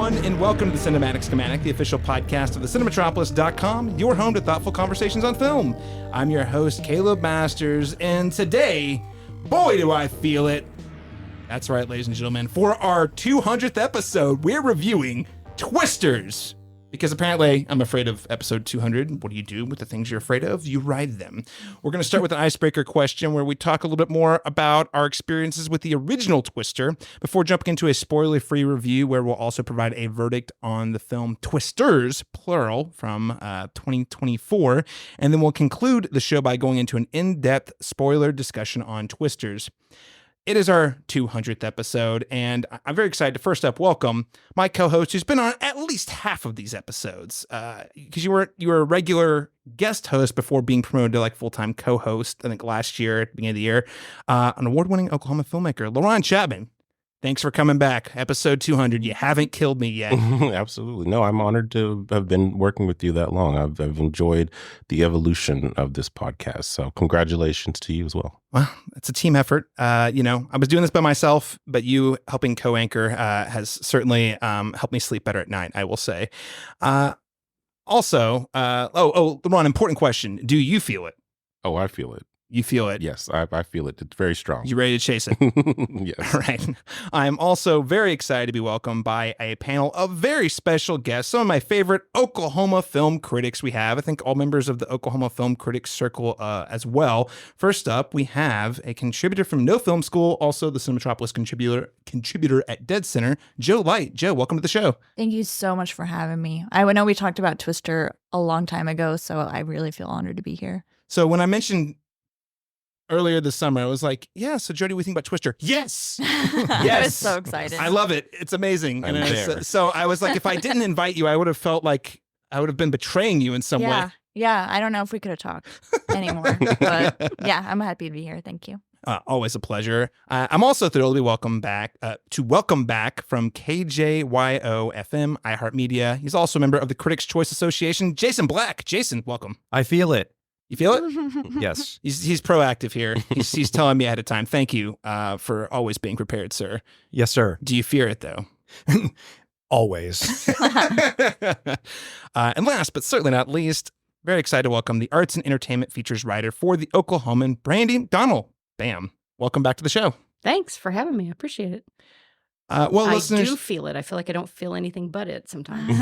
everyone, and welcome to the Cinematic Schematic, the official podcast of the Cinematropolis.com, your home to thoughtful conversations on film. I'm your host, Caleb Masters, and today, boy, do I feel it. That's right, ladies and gentlemen, for our 200th episode, we're reviewing Twisters. Because apparently I'm afraid of episode 200. What do you do with the things you're afraid of? You ride them. We're going to start with an icebreaker question where we talk a little bit more about our experiences with the original Twister before jumping into a spoiler-free review where we'll also provide a verdict on the film Twisters, plural, from 2024. And then we'll conclude the show by going into an in-depth spoiler discussion on Twisters. It is our 200th episode, and I'm very excited to first up welcome my co-host who's been on at least half of these episodes, because you were a regular guest host before being promoted to like full-time co-host, I think last year at the beginning of the year, an award-winning Oklahoma filmmaker, LaRon Chapman. Thanks for coming back. Episode 200. You haven't killed me yet. Absolutely. No, I'm honored to have been working with you that long. I've enjoyed the evolution of this podcast. So congratulations to you as well. Well, it's a team effort. I was doing this by myself, but you helping co-anchor has certainly helped me sleep better at night, I will say. Also, LaRon, important question. Do you feel it? Oh, I feel it. You feel it? Yes, I feel it. It's very strong. You ready to chase it? Yes. All right. I'm also very excited to be welcomed by a panel of very special guests, some of my favorite Oklahoma film critics we have. I think all members of the Oklahoma Film Critics Circle as well. First up, we have a contributor from No Film School, also the Cinematropolis contributor at Dead Center, Joe Light. Joe, welcome to the show. Thank you so much for having me. I know we talked about Twister a long time ago, so I really feel honored to be here. So when I mentioned earlier this summer, I was like, yeah, so Jody, what do you think about Twister? Yes. Yes. I was so excited. I love it. It's amazing. I'm there. So I was like, if I didn't invite you, I would have felt like I would have been betraying you in some way. Yeah. I don't know if we could have talked anymore, but yeah, I'm happy to be here. Thank you. Always a pleasure. I'm also thrilled to be welcome back from KJYO FM, iHeartMedia. He's also a member of the Critics' Choice Association, Jason Black. Jason, welcome. I feel it. You feel it? Yes. He's proactive here. He's telling me ahead of time. Thank you for always being prepared, sir. Yes, sir. Do you fear it, though? Always. And last, but certainly not least, very excited to welcome the arts and entertainment features writer for the Oklahoman, Brandy McDonnell. Bam. Welcome back to the show. Thanks for having me. I appreciate it. Listeners, I do feel it. I feel like I don't feel anything but it sometimes.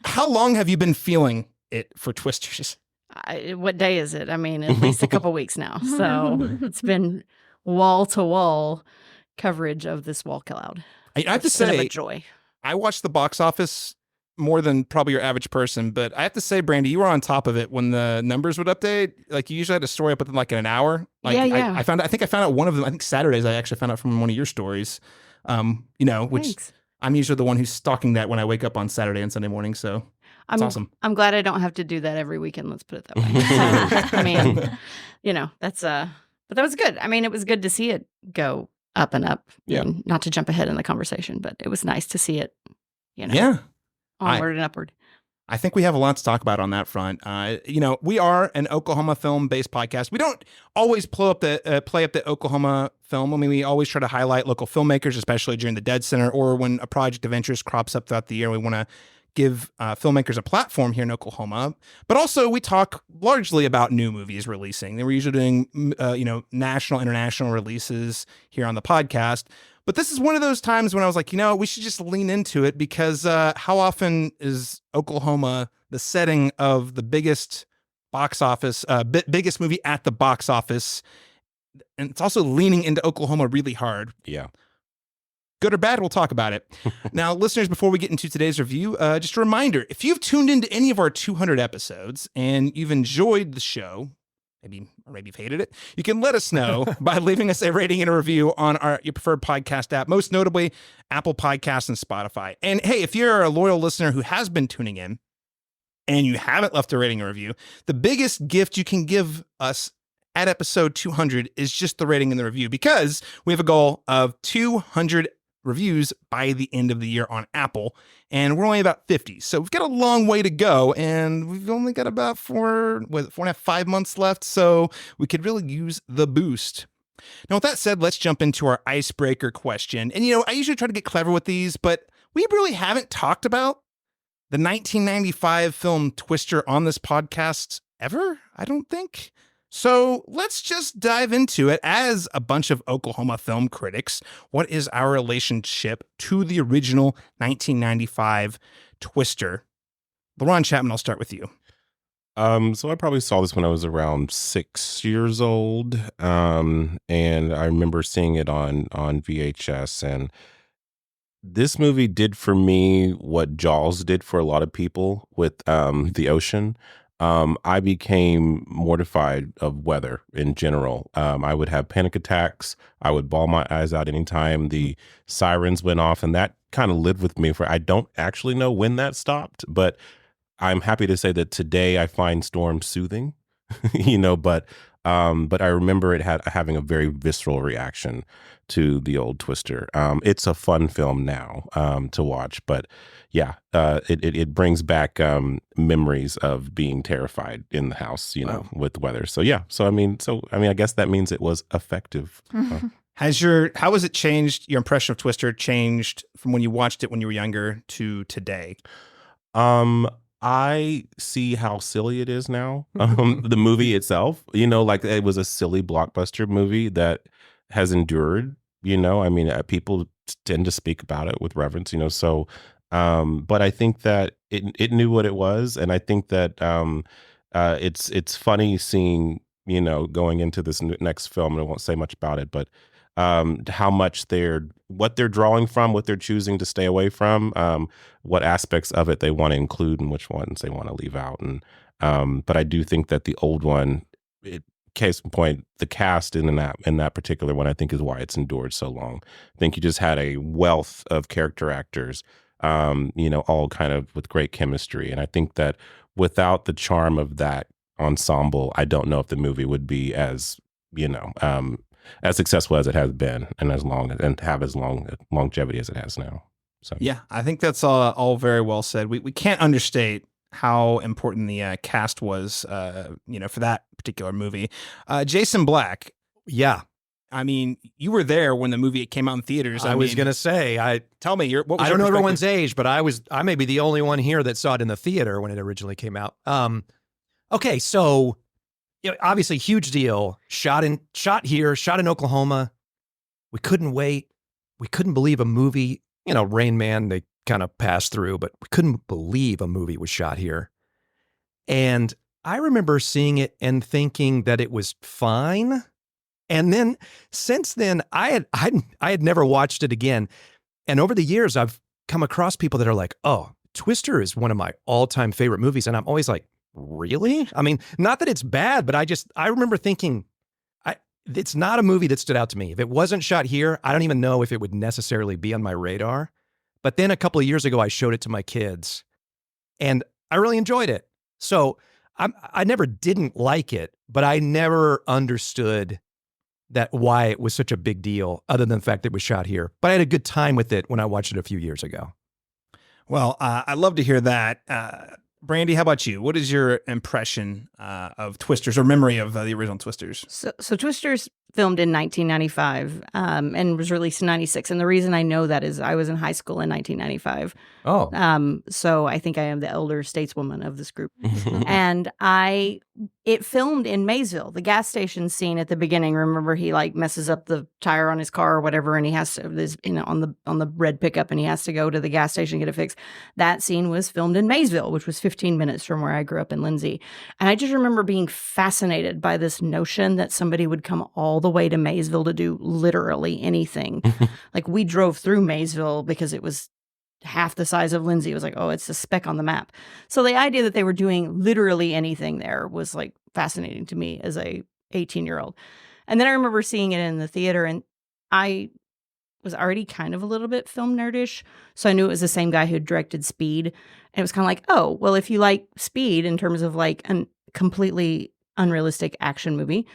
How long have you been feeling it for Twisters? What day is it? I mean, at least a couple weeks now. So it's been wall-to-wall coverage of this wall cloud. I have to say, a joy. I watched the box office more than probably your average person, but I have to say, Brandy, you were on top of it when the numbers would update. Like, you usually had a story up within like in an hour. Like, yeah. I think I found out one of them. I think Saturdays. I actually found out from one of your stories. Which Thanks. I'm usually the one who's stalking that when I wake up on Saturday and Sunday morning. So it's awesome. I'm glad I don't have to do that every weekend. Let's put it that way. So, I mean, that's but that was good. I mean, it was good to see it go up and up. Yeah. And not to jump ahead in the conversation, but it was nice to see it. Yeah. Onward and upward. I think we have a lot to talk about on that front. We are an Oklahoma film-based podcast. We don't always play up the Oklahoma film. I mean, we always try to highlight local filmmakers, especially during the Dead Center or when a project of interest crops up throughout the year. We want to give filmmakers a platform here in Oklahoma. But also, we talk largely about new movies releasing. We're usually doing, national, international releases here on the podcast. But this is one of those times when I was like, we should just lean into it because how often is Oklahoma the setting of the biggest box office, biggest movie at the box office? And it's also leaning into Oklahoma really hard. Yeah. Good or bad, we'll talk about it. Now, listeners, before we get into today's review, just a reminder, if you've tuned into any of our 200 episodes and you've enjoyed the show, maybe you've hated it, you can let us know by leaving us a rating and a review on your preferred podcast app, most notably Apple Podcasts and Spotify. And hey, if you're a loyal listener who has been tuning in and you haven't left a rating or review, the biggest gift you can give us at episode 200 is just the rating and the review, because we have a goal of 200 reviews by the end of the year on Apple, and we're only about 50. So we've got a long way to go, and we've only got about 4.5 months left, so we could really use the boost. Now, with that said, let's jump into our icebreaker question. And, I usually try to get clever with these, but we really haven't talked about the 1995 film Twister on this podcast ever, I don't think. So let's just dive into it. As a bunch of Oklahoma film critics, what is our relationship to the original 1995 Twister? LaRon Chapman, I'll start with you. So I probably saw this when I was around 6 years old. And I remember seeing it on VHS, and this movie did for me what Jaws did for a lot of people with the ocean. I became mortified of weather in general. I would have panic attacks. I would bawl my eyes out anytime the sirens went off, and that kind of lived with me for, I don't actually know when that stopped, but I'm happy to say that today I find storms soothing, but I remember it having a very visceral reaction to the old Twister. It's a fun film now to watch, but yeah, it brings back memories of being terrified in the house, with the weather. So yeah, I guess that means it was effective. How has it changed? Your impression of Twister changed from when you watched it when you were younger to today? I see how silly it is now. The movie itself, like it was a silly blockbuster movie that has endured, people tend to speak about it with reverence, so, but I think that it knew what it was. And I think that, it's funny seeing, going into this next film, and I won't say much about it, but, how much what they're drawing from, what they're choosing to stay away from, what aspects of it they want to include and which ones they want to leave out. And but I do think that the old one, case in point, the cast in that particular one, I think is why it's endured so long. I think you just had a wealth of character actors, all kind of with great chemistry. And I think that without the charm of that ensemble, I don't know if the movie would be as successful as it has been, and as long longevity as it has now. So yeah, I think that's all very well said. We can't understate how important the cast was, for that particular movie. Jason Black. Yeah. I mean, you were there when the movie came out in theaters. I was going to say, tell me, what was I your don't know perspective? everyone's age, but I may be the only one here that saw it in the theater when it originally came out. Okay, so obviously huge deal. Shot in Oklahoma. We couldn't wait. We couldn't believe a movie. Rain Man, they kind of passed through, but we couldn't believe a movie was shot here. And I remember seeing it and thinking that it was fine. And then since then, I had never watched it again. And over the years, I've come across people that are like, "Oh, Twister is one of my all-time favorite movies," and I'm always like, really? I mean, not that it's bad, but I remember thinking, it's not a movie that stood out to me. If it wasn't shot here, I don't even know if it would necessarily be on my radar. But then a couple of years ago, I showed it to my kids, and I really enjoyed it. So I never didn't like it, but I never understood why it was such a big deal, other than the fact that it was shot here. But I had a good time with it when I watched it a few years ago. Well, I love to hear that. Brandy, how about you? What is your impression of Twisters, or memory of the original Twisters? So Twisters filmed in 1995 and was released in 96. And the reason I know that is I was in high school in 1995. Oh. So I think I am the elder stateswoman of this group. And it filmed in Maysville, the gas station scene at the beginning. Remember, he like messes up the tire on his car or whatever, and he has to on the red pickup, and he has to go to the gas station and get it fixed. That scene was filmed in Maysville, which was 15 minutes from where I grew up in Lindsay. And I just remember being fascinated by this notion that somebody would come all the way to Maysville to do literally anything. Like, we drove through Maysville because it was half the size of Lindsay. It was like, oh, it's a speck on the map. So the idea that they were doing literally anything there was like fascinating to me as a 18-year-old. And then I remember seeing it in the theater, and I was already kind of a little bit film nerdish. So I knew it was the same guy who directed Speed. And it was kind of like, oh, well, if you like Speed in terms of like a completely unrealistic action movie,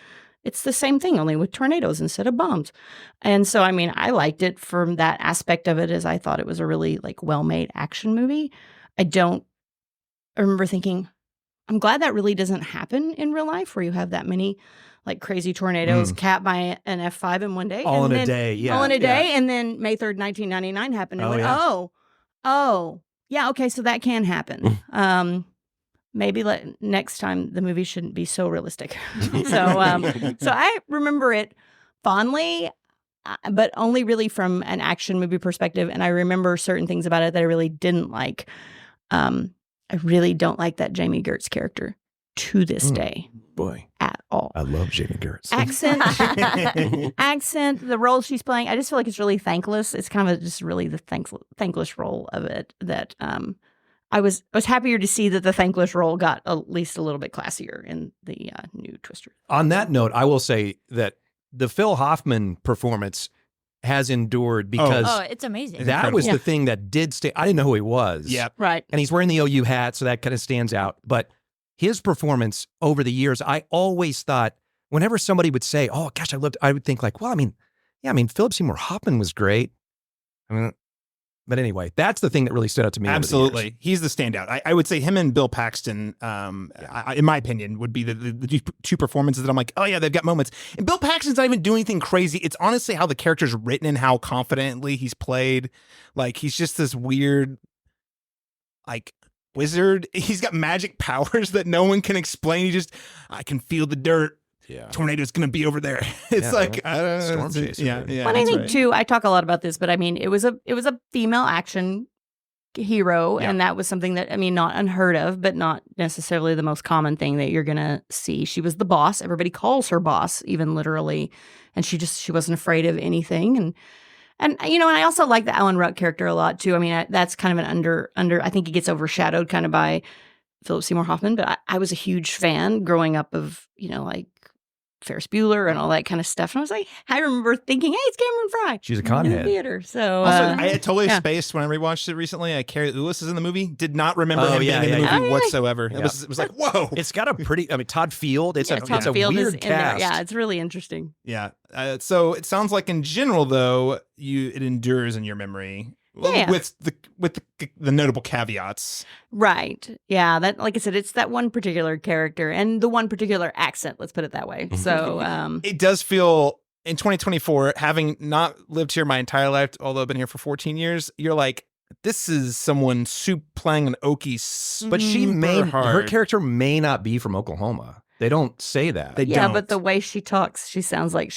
it's the same thing, only with tornadoes instead of bombs. And so, I mean, I liked it from that aspect of it, as I thought it was a really like well-made action movie. I remember thinking, I'm glad that really doesn't happen in real life, where you have that many like crazy tornadoes capped by an F5 in one day. All in a day, yeah. All in a day. And then May 3rd, 1999 happened. And Oh, went, yeah. oh, Oh, yeah. Okay, so that can happen. Maybe next time the movie shouldn't be so realistic. So I remember it fondly, but only really from an action movie perspective. And I remember certain things about it that I really didn't like. I really don't like that Jamie Gertz character to this day. Boy, at all. I love Jamie Gertz. Accent, the role she's playing, I just feel like it's really thankless. It's kind of just really the thankless role of it that I was happier to see that the thankless role got at least a little bit classier in the new Twister. On that note, I will say that the Phil Hoffman performance has endured because it's amazing. that was the thing that did stay. I didn't know who he was. Yep. Right. And he's wearing the OU hat, so that kind of stands out. But his performance over the years, I always thought whenever somebody would say, "Oh gosh, I would think like, well, I mean, Philip Seymour Hoffman was great." But anyway, that's the thing that really stood out to me. Absolutely. He's the standout. I would say him and Bill Paxton, in my opinion, would be the two performances that I'm like, oh yeah, they've got moments. And Bill Paxton's not even doing anything crazy. It's honestly how the character's written and how confidently he's played. Like, he's just this weird, like, wizard. He's got magic powers that no one can explain. I can feel the dirt. Yeah. Tornado's gonna be over there. It's I don't know. Storm chaser. Yeah. Well, I think too, I talk a lot about this, but I mean, it was a female action hero, and that was something that, I mean, not unheard of, but not necessarily the most common thing that you're gonna see. She was the boss. Everybody calls her boss, even literally, and she wasn't afraid of anything. And and I also like the Alan Ruck character a lot too. I mean, that's kind of an under. I think he gets overshadowed kind of by Philip Seymour Hoffman, but I was a huge fan growing up of like Ferris Bueller and all that kind of stuff. And I was like, I remember thinking, hey, it's Cameron Fry. She's a conhead. Theater. So also, I had totally spaced when I rewatched it recently. Carrie Lewis is in the movie. Did not remember him being in the movie whatsoever. Yeah. It was like, whoa. It's got a pretty. I mean, Todd Field. It's Todd a Field weird is cast. in there. Yeah, it's really interesting. Yeah. So it sounds like in general, though, it endures in your memory. Yeah. With the notable caveats. Right. Yeah. That, like I said, it's that one particular character and the one particular accent. Let's put it that way. So it does feel in 2024, having not lived here my entire life, although I've been here for 14 years, you're like, this is someone playing an Okie. But her character may not be from Oklahoma. They don't say that. They don't. But the way she talks, she sounds like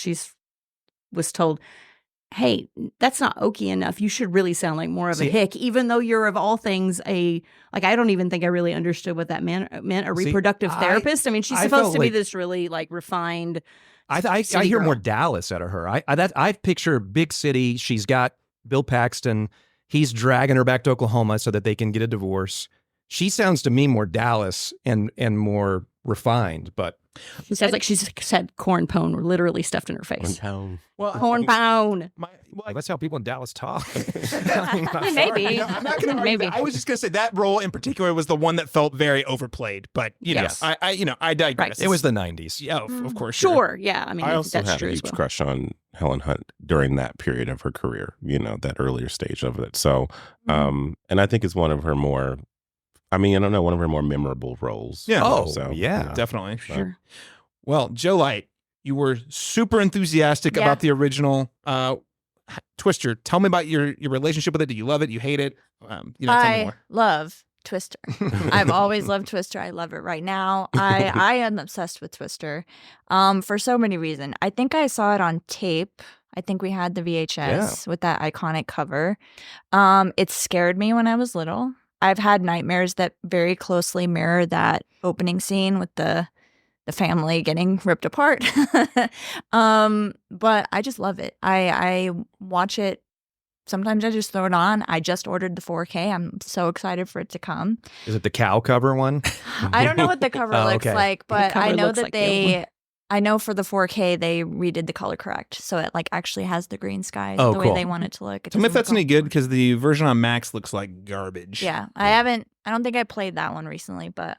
was told, hey, that's not Okie enough. You should really sound like more of a hick, even though you're of all things I don't even think I really understood what that meant. A reproductive therapist. I mean, she's supposed to be this really like refined. I hear more Dallas out of her. I picture big city. She's got Bill Paxton. He's dragging her back to Oklahoma so that they can get a divorce. She sounds to me more Dallas and more refined, but she sounds like she's had corn pone literally stuffed in her face. Corn pone. That's how people in Dallas talk. Maybe. I'm not gonna argue that. I was just gonna say that role in particular was the one that felt very overplayed. But I digress. Right. It was the 90s. Yeah, of course. Sure. Yeah. I mean, I also that's had true a as huge well. crush on Helen Hunt during that period of her career, that earlier stage of it. So, and I think it's one of her more, one of her more memorable roles. Yeah. Definitely. Sure. Well, Joe Light, you were super enthusiastic about the original Twister. Tell me about your relationship with it. Do you love it? You hate it? Tell me I more. love Twister. I've always loved Twister. I love it right now. I am obsessed with Twister for so many reasons. I think I saw it on tape. I think we had the VHS with that iconic cover. It scared me when I was little. I've had nightmares that very closely mirror that opening scene with the family getting ripped apart. But I just love it. I watch it. Sometimes I just throw it on. I just ordered the 4K. I'm so excited for it to come. Is it the cow cover one? I don't know what the cover looks like, but I know that I know for the 4K they redid the color correct, so it actually has the green skies the way they want it to look. Tell me if that's any good, because the version on Max looks like garbage. Yeah, I don't think I played that one recently, but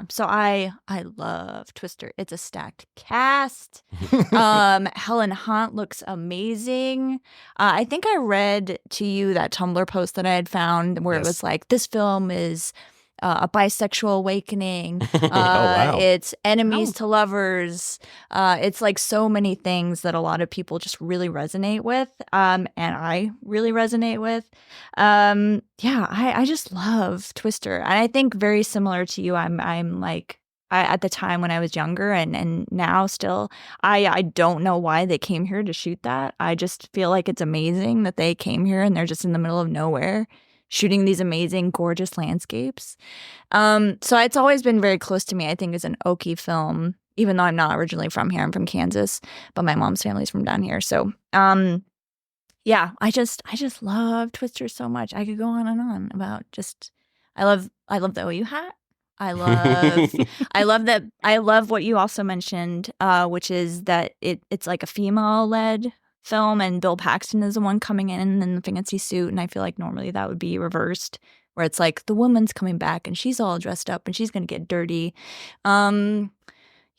so I love Twister. It's a stacked cast. Helen Hunt looks amazing. I think I read to you that Tumblr post that I had found where it was like, this film is a bisexual awakening. wow. It's enemies to lovers. It's like so many things that a lot of people just really resonate with, and I really resonate with. Yeah, I just love Twister, and I think very similar to you. I'm like. At the time when I was younger and now still, I don't know why they came here to shoot that. I just feel like it's amazing that they came here and they're just in the middle of nowhere shooting these amazing, gorgeous landscapes. So it's always been very close to me. I think it's an Okie film, even though I'm not originally from here. I'm from Kansas, but my mom's family's from down here. So, yeah, I just love Twister so much. I could go on and on about just, I love the OU hat. I love what you also mentioned, which is that it's like a female-led film, and Bill Paxton is the one coming in the fancy suit, and I feel like normally that would be reversed, where it's like the woman's coming back and she's all dressed up and she's gonna get dirty.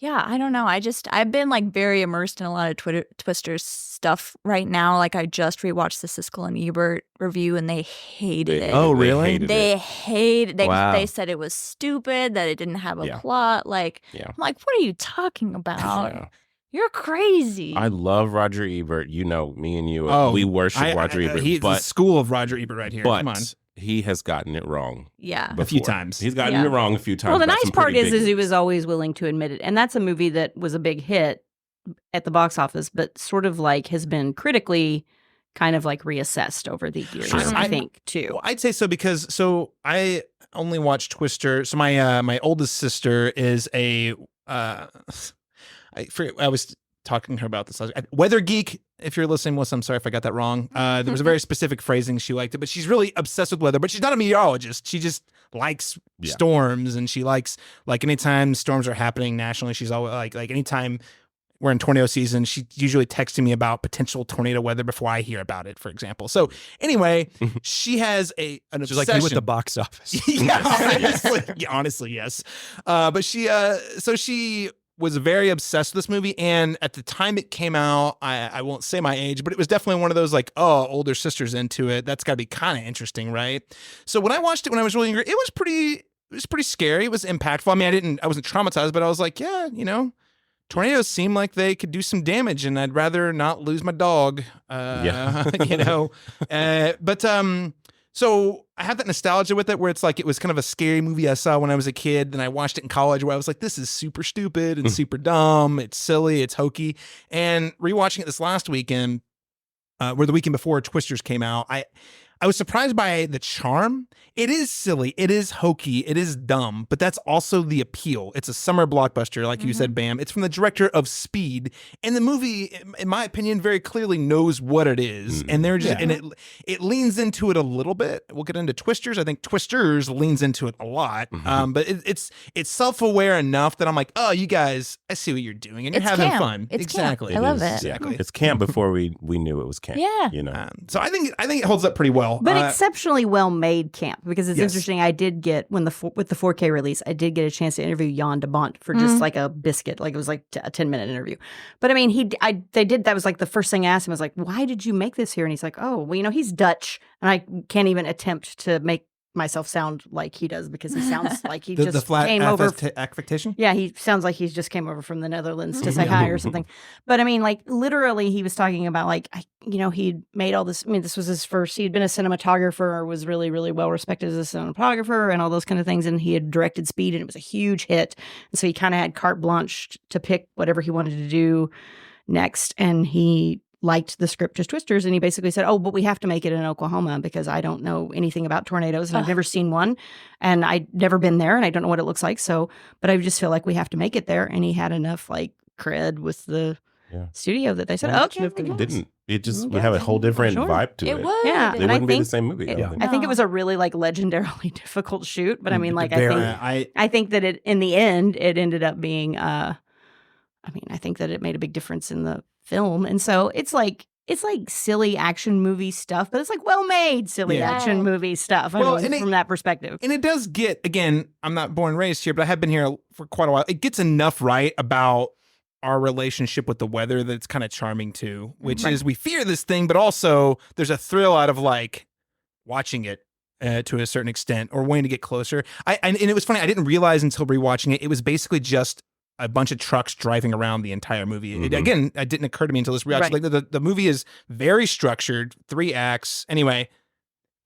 Yeah, I don't know. I've been like very immersed in a lot of Twister stuff right now. Like I just rewatched the Siskel and Ebert review and they hated it. Oh, really? They hated it. Wow. They said it was stupid, that it didn't have a Yeah. plot. Like, Yeah. I'm like, what are you talking about? Yeah. You're crazy. I love Roger Ebert. You know, me and you, Oh, we worship Roger Ebert. He's the but school of Roger Ebert right here. Come on. he has gotten it wrong Yeah. A few before. times. He's gotten Yeah. it wrong a few times. Well, the about nice some part pretty is big he movies. was always willing to admit it. And that's a movie that was a big hit at the box office, but sort of like has been critically kind of like reassessed over the years, Sure. I think, too. Well, I'd say so because I only watch Twister. So my oldest sister is a I was talking to her about this weather geek. If you're listening, Melissa, I'm sorry if I got that wrong. There was a very specific phrasing she liked it, but she's really obsessed with weather. But she's not a meteorologist. She just likes storms, and she likes like anytime storms are happening nationally. She's always like anytime we're in tornado season, she's usually texting me about potential tornado weather before I hear about it, for example. So anyway, she has an She's obsession. like you at the box office. Honestly, yes. But she was very obsessed with this movie, and at the time it came out, I won't say my age, but it was definitely one of those like, oh, older sister's into it. That's got to be kind of interesting, right? So when I watched it when I was really younger, it was pretty scary. It was impactful. I mean, I wasn't traumatized, but I was like, yeah, tornadoes seem like they could do some damage, and I'd rather not lose my dog. So I have that nostalgia with it, where it's like it was kind of a scary movie I saw when I was a kid. Then I watched it in college, where I was like, this is super stupid and super dumb. It's silly. It's hokey. And rewatching it this last weekend, where the weekend before Twisters came out, I was surprised by the charm. It is silly. It is hokey. It is dumb, but that's also the appeal. It's a summer blockbuster, like you said, Bam. It's from the director of Speed, and the movie, in my opinion, very clearly knows what it is, and they're just and it leans into it a little bit. We'll get into Twisters. I think Twisters leans into it a lot, but it's self-aware enough that I'm like, oh, you guys, I see what you're doing, and you're It's having camp. fun. It's exactly. camp. I love it. Exactly. It's camp before we knew it was camp. Yeah. So I think it holds up pretty well. But exceptionally well made camp, because it's Yes. interesting. I did get with the 4K release, I did get a chance to interview Jan de Bont for just like a biscuit, like it was like a 10-minute interview. But I mean, that was like the first thing I asked him. I was like, "Why did you make this here?" And he's like, "Oh, well, he's Dutch, and I can't even attempt to make myself sound like he does, because he sounds like he the just flat came over." affectation. Yeah, he sounds like he's just came over from the Netherlands to say hi or something. But I mean, like literally, he was talking about like, he'd made all this. I mean, this was his first. He'd been a cinematographer, was really, really well respected as a cinematographer, and all those kind of things. And he had directed Speed, and it was a huge hit. And so he kind of had carte blanche to pick whatever he wanted to do next. And he liked the script as Twisters, and he basically said, "Oh, but we have to make it in Oklahoma, because I don't know anything about tornadoes, and I've never seen one, and I've never been there, and I don't know what it looks like. So, but I just feel like we have to make it there." And he had enough like cred with the studio that they said, "Okay, If we it can." didn't. It just would Yeah. have a whole different Sure. vibe to it. It would. Yeah. It And I wouldn't be the think same movie. I don't think. I think it was a really like legendarily difficult shoot, but I mean, like Very. I think that in the end it ended up being. I think that it made a big difference in the film, and so it's like silly action movie stuff, but it's like well-made silly Yeah. action movie stuff. Well, I mean, from that perspective. And it does get, again, I'm not born and raised here, but I have been here for quite a while. It gets enough right about our relationship with the weather that it's kind of charming too, which is we fear this thing, but also there's a thrill out of like watching it to a certain extent, or wanting to get closer. And it was funny. I didn't realize until rewatching it, it was basically just a bunch of trucks driving around the entire movie. It didn't occur to me until this rewatch. Right. Like the movie is very structured, 3 acts. Anyway,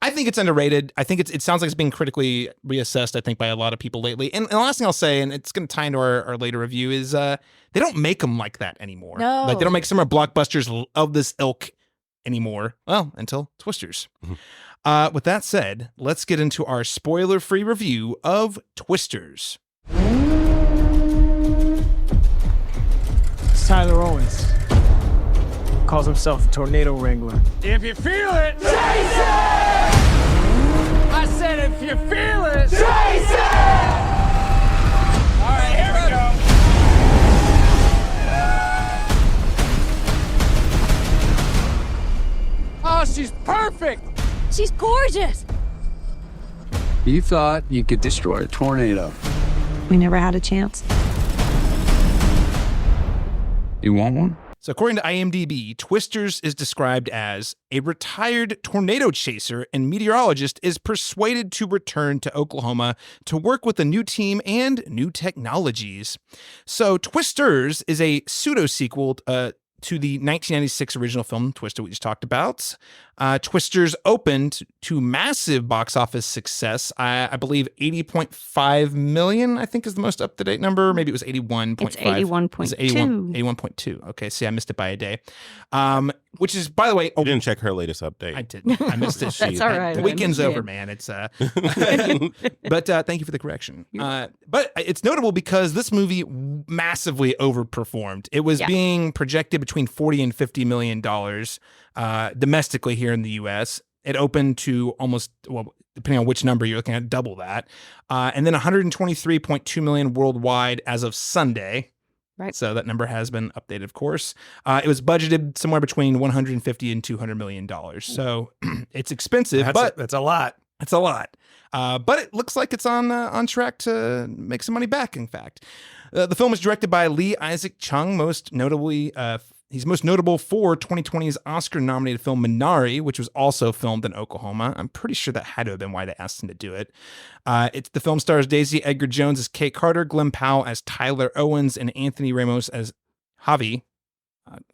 I think it's underrated. I think it sounds like it's being critically reassessed, I think, by a lot of people lately. And the last thing I'll say, and it's going to tie into our later review, is they don't make them like that anymore. No. Like, they don't make similar blockbusters of this ilk anymore. Well, until Twisters. With that said, let's get into our spoiler-free review of Twisters. It's Tyler Owens. Calls himself a tornado wrangler. If you feel it, chase it! I said if you feel it, chase it! All right, here we go. Oh, she's perfect! She's gorgeous. You thought you could destroy a tornado. We never had a chance. You want one? So according to IMDb, Twisters is described as a retired tornado chaser and meteorologist is persuaded to return to Oklahoma to work with a new team and new technologies. So Twisters is a pseudo-sequel to the 1996 original film Twister we just talked about. Twisters opened to massive box office success. I believe 80.5 million, I think, is the most up-to-date number. Maybe it was 81.5. It's 81.2. 81.2. Okay, see, I missed it by a day. Which is, by the way... I didn't check her latest update. I didn't. I missed it. That's all right. The weekend's over, man. It's But thank you for the correction. But it's notable because this movie massively overperformed. It was being projected between $40 and $50 million domestically here in the U.S. It opened to almost, well, depending on which number you're looking at, double that. And then 123.2 million worldwide as of Sunday. Right. So that number has been updated, of course. It was budgeted somewhere between $150 and $200 million. So it's expensive, but that's a lot. it's a lot. But it looks like it's on track to make some money back, in fact. The film was directed by Lee Isaac Chung, most notably... He's most notable for 2020's Oscar-nominated film Minari, which was also filmed in Oklahoma. I'm pretty sure that had to have been why they asked him to do it. The film stars Daisy Edgar Jones as Kate Carter, Glenn Powell as Tyler Owens, and Anthony Ramos as Javi.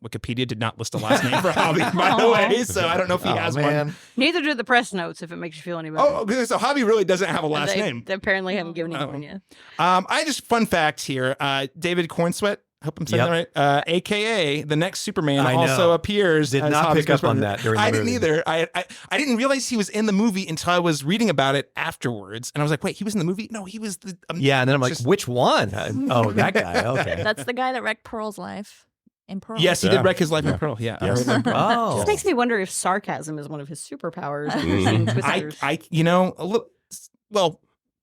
Wikipedia did not list a last name for Javi, by the way, so I don't know if he has one. Neither do the press notes, if it makes you feel any better. Oh, okay, so Javi really doesn't have a last name. They apparently haven't given him one yet. Fun fact here, David Cornsweet, hope I'm saying that right. AKA the next Superman also appears. Did as not Javi's pick up on brother. that during the I movie. didn't either. I didn't realize he was in the movie until I was reading about it afterwards, and I was like, "Wait, he was in the movie? No, he was the." And then I'm like, which one? That guy. Okay. That's the guy that wrecked Pearl's life in Pearl. Yes, he did wreck his life in Pearl. Yeah, I remember. Oh. This makes me wonder if sarcasm is one of his superpowers. I've never seen Twisters.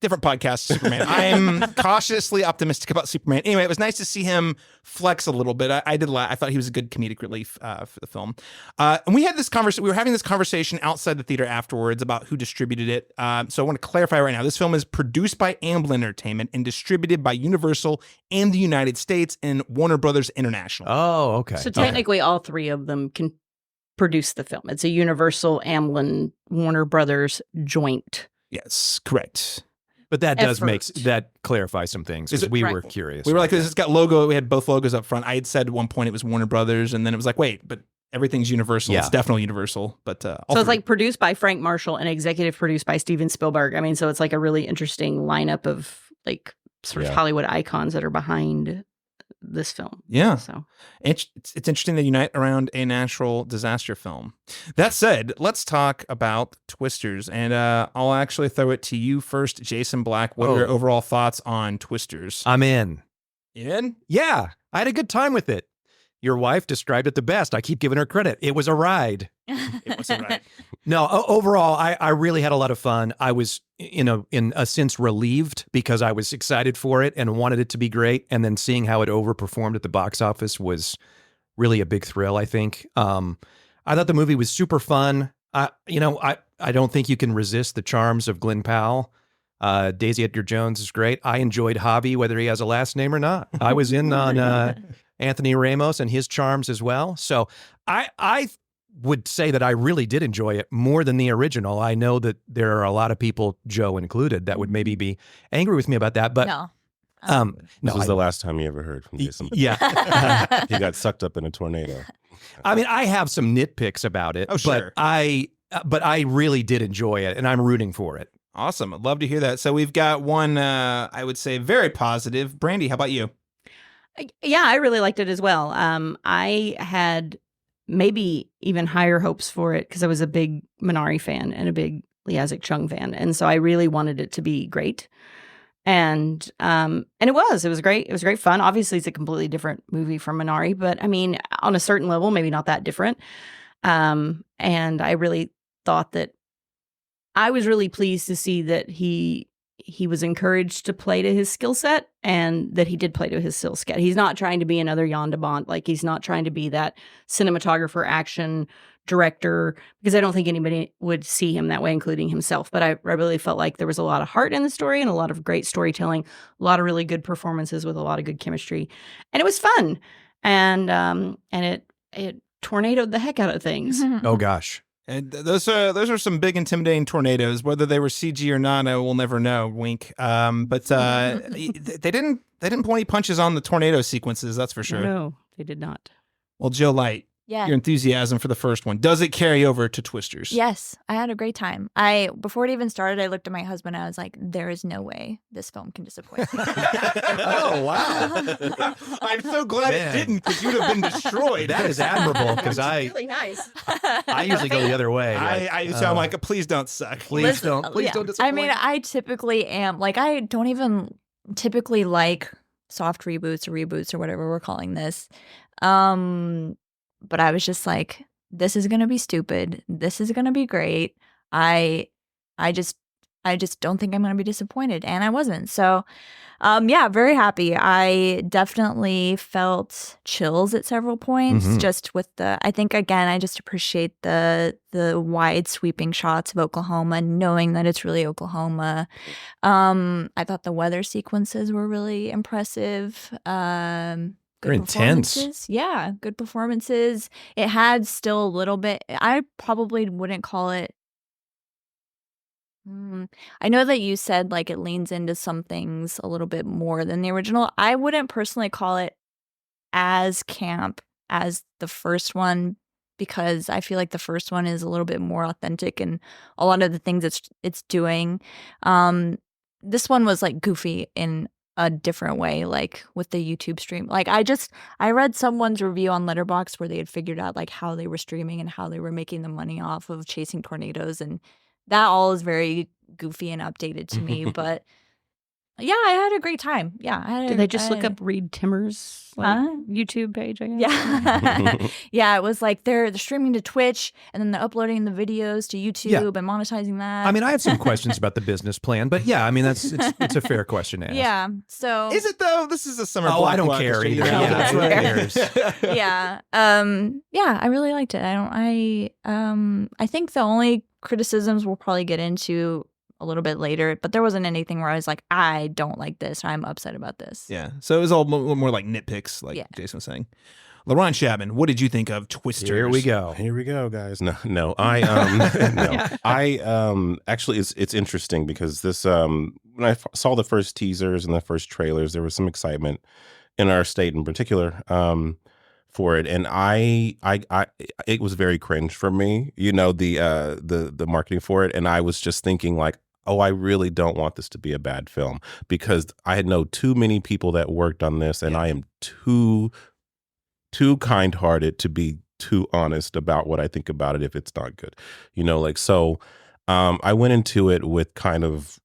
Different podcast, Superman. I'm cautiously optimistic about Superman. Anyway, it was nice to see him flex a little bit. I did laugh. I thought he was a good comedic relief for the film. And we had this conversation. We were having this conversation outside the theater afterwards about who distributed it. So I want to clarify right now. This film is produced by Amblin Entertainment and distributed by Universal in the United States and Warner Brothers International. Oh, okay. So technically, all three of them can produce the film. It's a Universal, Amblin, Warner Brothers joint. Yes, correct. But that does that clarifies some things because we were curious. We were like, it's got logo. We had both logos up front. I had said at one point it was Warner Brothers, and then it was like, wait, but everything's Universal. Yeah. It's definitely Universal. But so it's like produced by Frank Marshall and executive produced by Steven Spielberg. I mean, so it's like a really interesting lineup of like sort of Hollywood icons that are behind this film. Yeah. So it's interesting they unite around a natural disaster film. That said, let's talk about Twisters. And I'll actually throw it to you first, Jason Black. What are your overall thoughts on Twisters? I'm in. In? Yeah. I had a good time with it. Your wife described it the best. I keep giving her credit. It was a ride. It was a ride. No, overall, I really had a lot of fun. I was, in a sense, relieved because I was excited for it and wanted it to be great. And then seeing how it overperformed at the box office was really a big thrill, I think. I thought the movie was super fun. I don't think you can resist the charms of Glenn Powell. Daisy Edgar Jones is great. I enjoyed Javi, whether he has a last name or not. I was in on Anthony Ramos and his charms as well. So I would say that I really did enjoy it more than the original. I know that there are a lot of people, Joe included, that would maybe be angry with me about that. But No. This was the last time you ever heard from Jason. Yeah. He got sucked up in a tornado. I mean, I have some nitpicks about it. Oh, sure. But I really did enjoy it, and I'm rooting for it. Awesome. I'd love to hear that. So we've got one, I would say, very positive. Brandy, how about you? Yeah, I really liked it as well. I had maybe even higher hopes for it because I was a big Minari fan and a big Lee Isaac Chung fan, and so I really wanted it to be great. And it was great. It was great fun. Obviously, it's a completely different movie from Minari, but I mean, on a certain level, maybe not that different. And I really thought that I was really pleased to see that he was encouraged to play to his skill set, and that he did play to his skill set. He's not trying to be another Jan de Bont. Like, he's not trying to be that cinematographer, action director, because I don't think anybody would see him that way, including himself. But I really felt like there was a lot of heart in the story and a lot of great storytelling, a lot of really good performances with a lot of good chemistry, and it was fun. And it tornadoed the heck out of things. Oh gosh. And those are some big intimidating tornadoes. Whether they were CG or not, I will never know. Wink. But they didn't pull any punches on the tornado sequences. That's for sure. No, they did not. Well, Jill Light, Yeah. your enthusiasm for the first one, does it carry over to Twisters? Yes, I had a great time. Before it even started, I looked at my husband and I was like, there is no way this film can disappoint me. Oh, wow. I'm so glad Man. it didn't, because you'd have been destroyed. That is admirable, because Really nice. I usually go the other way. So I'm like, please don't suck. Please don't disappoint. I mean, I typically am, like, I don't even typically like soft reboots or whatever we're calling this. But I was just like, this is going to be stupid. This is going to be great. I just don't think I'm going to be disappointed. And I wasn't. So, yeah, very happy. I definitely felt chills at several points, just with I think, again, I just appreciate the wide sweeping shots of Oklahoma, knowing that it's really Oklahoma. I thought the weather sequences were really impressive. Good They're intense. performances. Yeah, good performances. It had still a little bit. I probably wouldn't call it. I know that you said like it leans into some things a little bit more than the original. I wouldn't personally call it as camp as the first one, because I feel like the first one is a little bit more authentic in a lot of the things it's doing. This one was like goofy in a different way, like with the YouTube stream. Like I read someone's review on Letterboxd where they had figured out like how they were streaming and how they were making the money off of chasing tornadoes, and that all is very goofy and updated to me. But yeah, I had a great time. Yeah, Did they just look up Reed Timmer's YouTube page, I guess? Yeah. Yeah, it was like they're streaming to Twitch and then they're uploading the videos to YouTube and monetizing that. I mean, I have some questions about the business plan, but yeah, I mean, it's a fair question to ask. Yeah. So Is it though? This is a summer. Oh, I don't care either. Yeah, who cares? yeah. Yeah, I really liked it. I think the only criticisms we'll probably get into a little bit later, but there wasn't anything where I was like, I don't like this, or I'm upset about this. Yeah. So it was all more like nitpicks, like Jason was saying. LaRon Shabin, what did you think of Twisters? Here we go. Here we go, guys. No, I no, I actually, it's interesting because this when I saw the first teasers and the first trailers, there was some excitement in our state in particular for it, and I it was very cringe for me, you know, the marketing for it, and I was just thinking like, oh, I really don't want this to be a bad film, because I know too many people that worked on this, and I am too kind-hearted to be too honest about what I think about it if it's not good, you know, like, so I went into it with kind of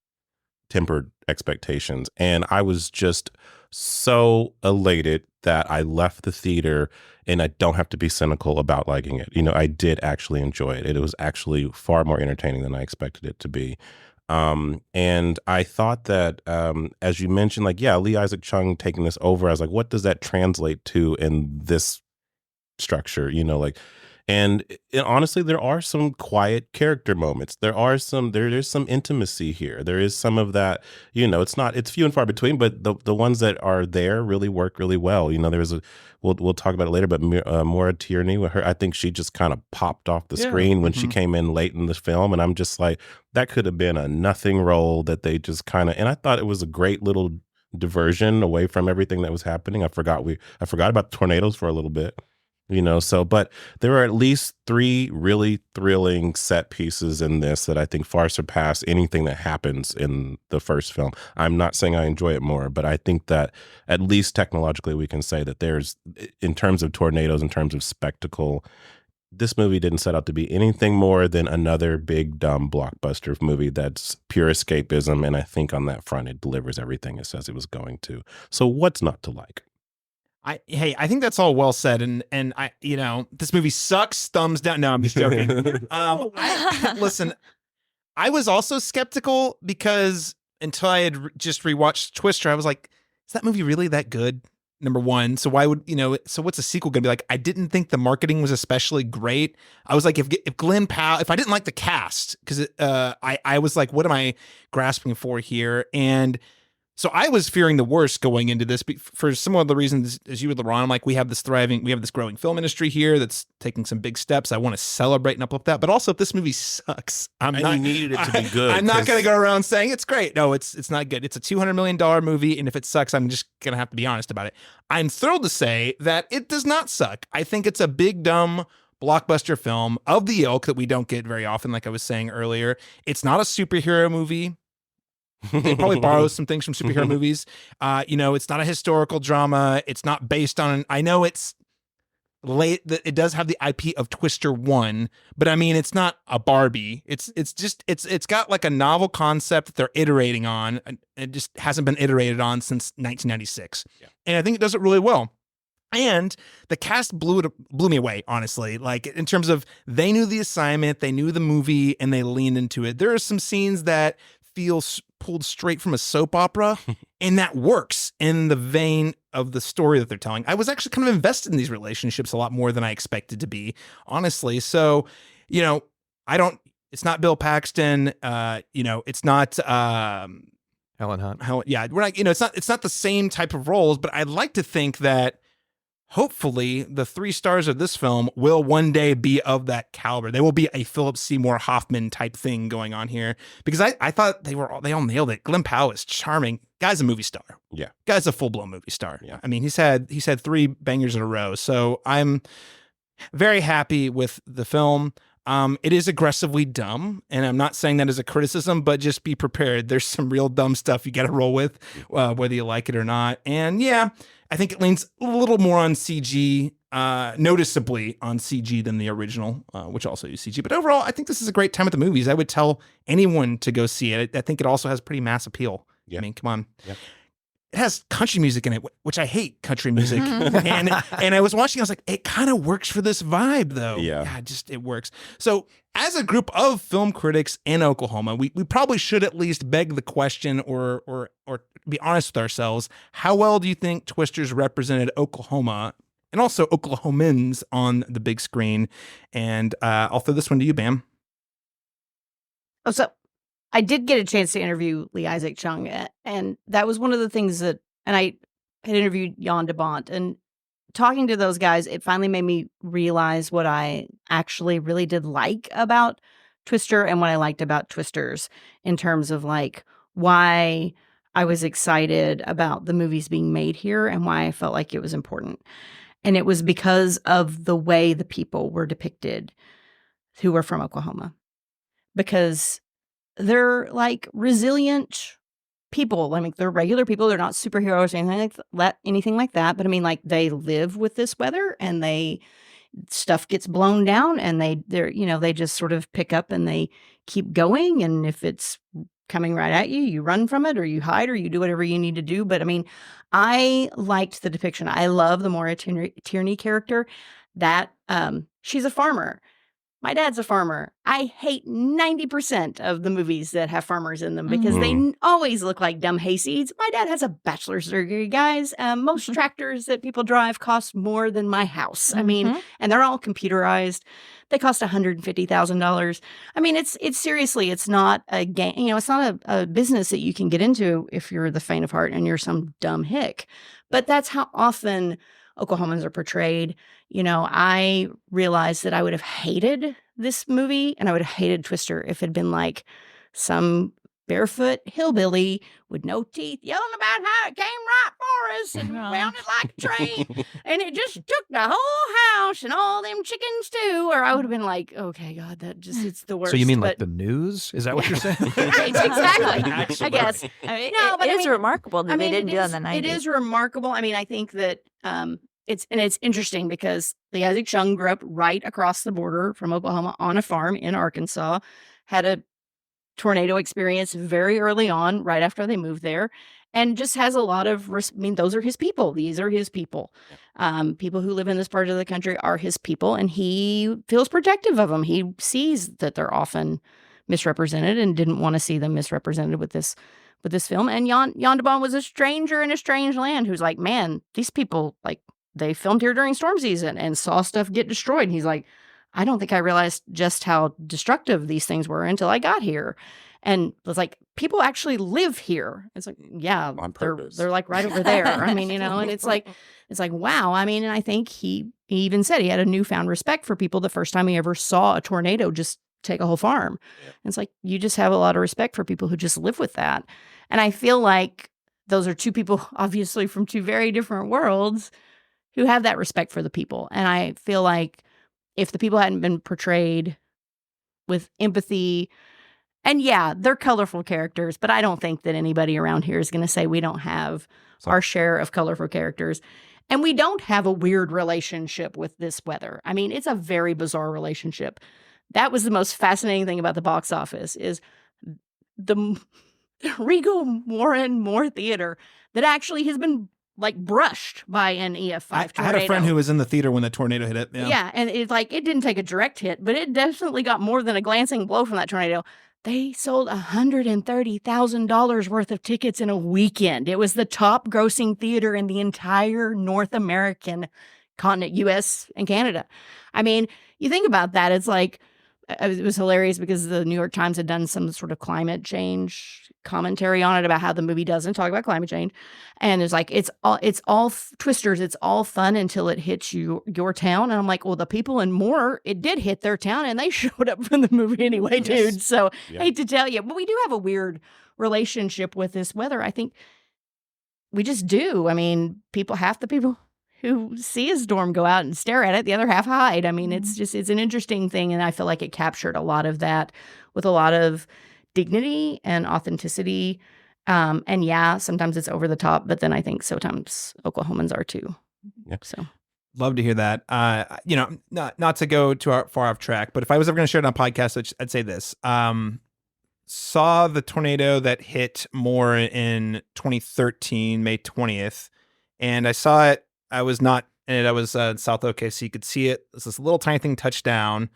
tempered expectations, and I was just so elated that I left the theater and I don't have to be cynical about liking it. You know, I did actually enjoy it. It was actually far more entertaining than I expected it to be. And I thought that, as you mentioned, like, yeah, Lee Isaac Chung taking this over, I was like, what does that translate to in this structure? You know, like, And honestly, there are some quiet character moments. There's some intimacy here. There is some of that, it's few and far between, but the ones that are there really work really well. We'll talk about it later, but Maura Tierney, with her, I think she just kind of popped off the screen when she came in late in the film. And I'm just like, that could have been a nothing role that they just and I thought it was a great little diversion away from everything that was happening. I forgot about the tornadoes for a little bit. But there are at least 3 really thrilling set pieces in this that I think far surpass anything that happens in the first film. I'm not saying I enjoy it more, but I think that at least technologically we can say that there's, in terms of tornadoes, in terms of spectacle, this movie didn't set out to be anything more than another big, dumb blockbuster movie that's pure escapism. And I think on that front, it delivers everything it says it was going to. So what's not to like? I think that's all well said, and I, this movie sucks. Thumbs down. No, I'm just joking. Listen, I was also skeptical because until I had just rewatched Twister, I was like, is that movie really that good? Number one, so why would so what's a sequel gonna be like? I didn't think the marketing was especially great. I was like, if Glenn Powell, if I didn't like the cast, because I was like, what am I grasping for here? And so I was fearing the worst going into this for some of the reasons, as you would, LeBron. I'm like, we have this growing film industry here that's taking some big steps. I want to celebrate and uplift that. But also, if this movie sucks, you needed it to be good. I'm not going to go around saying it's great. No, it's not good. It's a $200 million movie, and if it sucks, I'm just going to have to be honest about it. I'm thrilled to say that it does not suck. I think it's a big, dumb blockbuster film of the ilk that we don't get very often, like I was saying earlier. It's not a superhero movie. They probably borrow some things from superhero movies. It's not a historical drama. It's not based on, I know it's late, that it does have the IP of Twister 1, but I mean, it's not a Barbie. It's got like a novel concept that they're iterating on. And it just hasn't been iterated on since 1996. Yeah. And I think it does it really well. And the cast blew me away, honestly. Like, in terms of, they knew the assignment, they knew the movie, and they leaned into it. There are some scenes that feel pulled straight from a soap opera, and that works in the vein of the story that they're telling. I was actually kind of invested in these relationships a lot more than I expected to be, honestly. So, it's not Bill Paxton, it's not Helen Hunt. Yeah, we're not, it's not the same type of roles, but I'd like to think that hopefully the 3 stars of this film will one day be of that caliber. They will be a Philip Seymour Hoffman type thing going on here, because I thought they all nailed it. Glenn Powell is charming. Guy's a movie star. Yeah. Guy's a full-blown movie star. Yeah. I mean, he's had 3 bangers in a row. So I'm very happy with the film. It is aggressively dumb, and I'm not saying that as a criticism, but just be prepared. There's some real dumb stuff you got to roll with, whether you like it or not. And yeah, I think it leans a little more on CG, noticeably on CG than the original, which also used CG. But overall, I think this is a great time at the movies. I would tell anyone to go see it. I think it also has pretty mass appeal. Yeah. I mean, come on. Yeah. It has country music in it, which I hate country music. and I was watching, I was like, it kind of works for this vibe, though. Yeah, it works. So as a group of film critics in Oklahoma, we probably should at least beg the question or be honest with ourselves. How well do you think Twisters represented Oklahoma and also Oklahomans on the big screen? And I'll throw this one to you, Bam. Oh, so I did get a chance to interview Lee Isaac Chung, and that was one of the things and I had interviewed Jan de Bont, and talking to those guys, it finally made me realize what I actually really did like about Twister and what I liked about Twisters, in terms of like why I was excited about the movies being made here and why I felt like it was important. And it was because of the way the people were depicted who were from Oklahoma, because they're like resilient people. I mean, they're regular people. They're not superheroes or anything like that. But I mean, like, they live with this weather, and stuff gets blown down, and they just sort of pick up and they keep going. And if it's coming right at you, you run from it, or you hide, or you do whatever you need to do. But I mean, I liked the depiction. I love the Maura Tierney character. That she's a farmer. My dad's a farmer. I hate 90% of the movies that have farmers in them because they always look like dumb hayseeds. My dad has a bachelor's degree, guys. Most tractors that people drive cost more than my house. I mean, and they're all computerized. They cost $150,000. I mean, it's seriously, it's not a game. You know, it's not a business that you can get into if you're the faint of heart and you're some dumb hick. But that's how often Oklahomans are portrayed. You know, I realized that I would have hated this movie and I would have hated Twister if it had been like some barefoot hillbilly with no teeth yelling about how it came right for us and rounded like a train and it just took the whole house and all them chickens too. Or I would have been like, okay, God, it's the worst. So you mean like the news? Is that what you're saying? Right, exactly. I guess. I mean, No, but it I is mean- remarkable that they didn't do that in the 90s. It is remarkable. I mean, I think that it's interesting because Lee Isaac Chung grew up right across the border from Oklahoma on a farm in Arkansas, had a tornado experience very early on, right after they moved there, and just has a lot of, I mean, those are his people. These are his people. People who live in this part of the country are his people, and he feels protective of them. He sees that they're often misrepresented and didn't want to see them misrepresented with this film. And Jan de Bont was a stranger in a strange land who's like, man, these people, like, they filmed here during storm season and saw stuff get destroyed. And he's like, I don't think I realized just how destructive these things were until I got here. And it was like, people actually live here. It's like, yeah, On purpose. they're like right over there. I mean, you know, and it's like, wow. I mean, and I think he even said he had a newfound respect for people the first time he ever saw a tornado just take a whole farm. And it's like, you just have a lot of respect for people who just live with that. And I feel like those are two people, obviously from two very different worlds, who have that respect for the people. And I feel like if the people hadn't been portrayed with empathy, and yeah, they're colorful characters, but I don't think that anybody around here is going to say we don't have our share of colorful characters. And we don't have a weird relationship with this weather. I mean, it's a very bizarre relationship. That was the most fascinating thing about the box office is the Regal Warren Moore Theater that actually has been like brushed by an EF5 I tornado. had a friend who was in the theater when the tornado hit it. Yeah, and it's like it didn't take a direct hit, but it definitely got more than a glancing blow from that tornado. They sold $130,000 worth of tickets in a weekend. It was the top grossing theater in the entire North American continent, US and Canada. I mean, you think about that, it's like, it was hilarious because the New York Times had done some sort of climate change commentary on it about how the movie doesn't talk about climate change. And it's like, it's all Twisters. It's all fun until it hits your town. And I'm like, well, the people in Moore, it did hit their town and they showed up from the movie anyway, dude. So hate to tell you, but we do have a weird relationship with this weather. I think we just do. I mean, half the people who see a storm go out and stare at it, the other half hide. I mean, it's an interesting thing. And I feel like it captured a lot of that with a lot of dignity and authenticity. And yeah, sometimes it's over the top, but then I think sometimes Oklahomans are too. Yeah. So Love to hear that. You know, not to go too far off track, but if I was ever going to share it on a podcast, I'd say this. Saw the tornado that hit Moore in 2013, May 20th, and I saw it. I was not in it. I was in South OKC. You could see it. It's this little tiny thing touched down.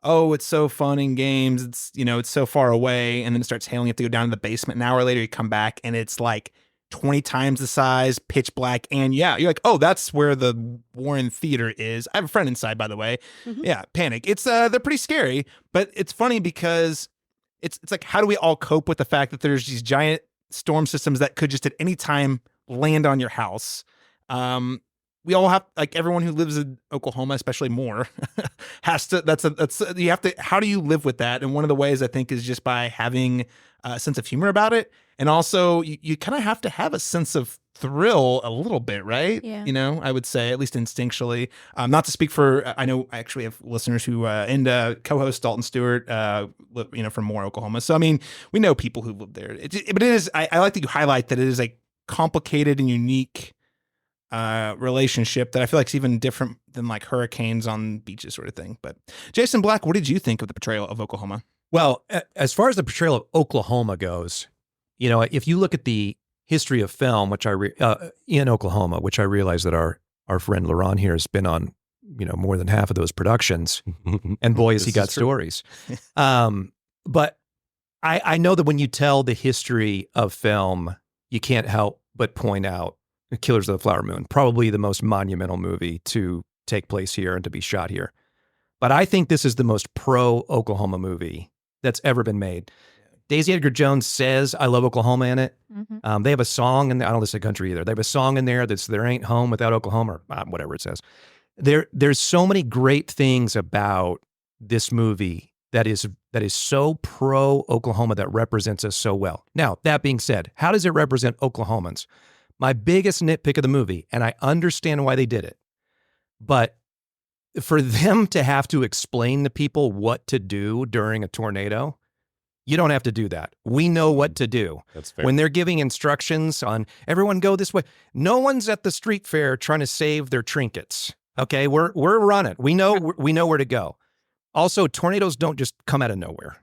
Oh, it's so fun in games. It's, you know, it's so far away. And then it starts hailing. You have to go down to the basement. An hour later, you come back and it's like 20 times the size, pitch black. And yeah, you're like, oh, that's where the Warren Theater is. I have a friend inside, by the way. Mm-hmm. Yeah, panic. It's they're pretty scary, but it's funny because it's like, how do we all cope with the fact that there's these giant storm systems that could just at any time land on your house? We all have, like, everyone who lives in Oklahoma, especially Moore, has to, you have to, how do you live with that? And one of the ways I think is just by having a sense of humor about it. And also you kind of have to have a sense of thrill a little bit, right? Yeah. You know, I would say, at least instinctually, not to speak for, I know I actually have listeners who, and co-host Dalton Stewart, you know, from Moore, Oklahoma. So, I mean, we know people who live there, but it is, I like that you highlight that it is a complicated and unique relationship that I feel like is even different than like hurricanes on beaches sort of thing. But Jason Black, what did you think of the portrayal of Oklahoma? Well, as far as the portrayal of Oklahoma goes, you know, if you look at the history of film, which in Oklahoma, which I realize that our friend Laurent here has been on more than half of those productions. And boy, has he got stories. But I know that when you tell the history of film, you can't help but point out Killers of the Flower Moon, probably the most monumental movie to take place here and to be shot here. But I think this is the most pro-Oklahoma movie that's ever been made. Daisy Edgar Jones says, I love Oklahoma in it. They have a song, and I don't listen to country either. They have a song in there that's There Ain't Home Without Oklahoma, or whatever it says. There's so many great things about this movie that is so pro-Oklahoma, that represents us so well. Now, that being said, how does it represent Oklahomans? My biggest nitpick of the movie, and I understand why they did it, but for them to have to explain to people what to do during a tornado, you don't have to do that. We know what to do. That's fair. When they're giving instructions on everyone go this way, no one's at the street fair trying to save their trinkets. Okay, we're running. We know where to go. Also, tornadoes don't just come out of nowhere.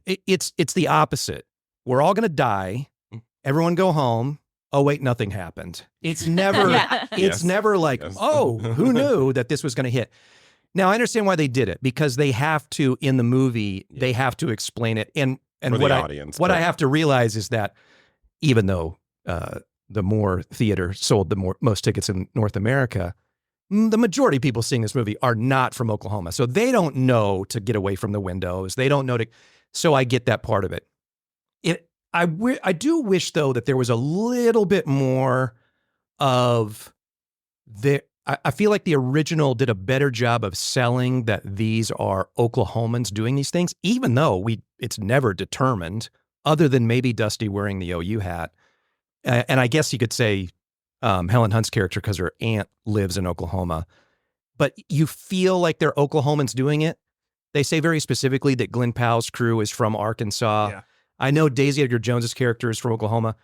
It's the opposite. We're all gonna die. Everyone go home. Oh wait, nothing happened. It's never. It's never like, oh, who knew that this was going to hit? Now I understand why they did it, because they have to in the movie. They have to explain it, and for what the audience. What I have to realize is that even though the Moore Theater sold the most tickets in North America, the majority of people seeing this movie are not from Oklahoma, so they don't know to get away from the windows. They don't know to. So I get that part of it. I do wish, though, that there was a little bit more of the. I feel like the original did a better job of selling that these are Oklahomans doing these things, even though it's never determined, other than maybe Dusty wearing the OU hat. And I guess you could say Helen Hunt's character, because her aunt lives in Oklahoma. But you feel like they're Oklahomans doing it. They say very specifically that Glenn Powell's crew is from Arkansas. Yeah. I know Daisy Edgar Jones's character is from Oklahoma.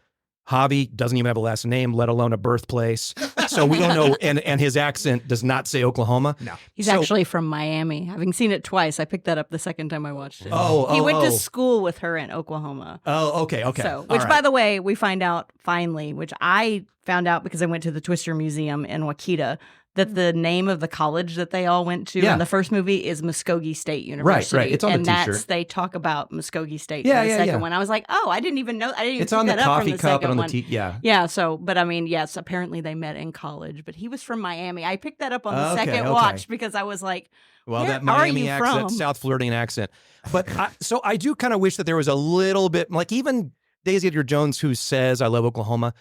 Javi doesn't even have a last name, let alone a birthplace. So we don't know. And his accent does not say Oklahoma. No. He's actually from Miami. Having seen it twice, I picked that up the second time I watched it. He went to school with her in Oklahoma. Oh, okay. So, which, by the way, we find out finally, which I found out because I went to the Twister Museum in Waukita, that the name of the college that they all went to in the first movie is Muskogee State University. Right. It's on the t-shirt. And they talk about Muskogee State in the second one. I was like, oh, I didn't even know. I didn't even It's on the that up coffee from the cup second and on one. the yeah. Yeah, so, but I mean, yes, apparently they met in college, but he was from Miami. I picked that up on the second watch because I was like, well, that Miami Miami accent, South Floridian accent. But so I do kind of wish that there was a little bit, like even Daisy Edgar Jones, who says, I love Oklahoma,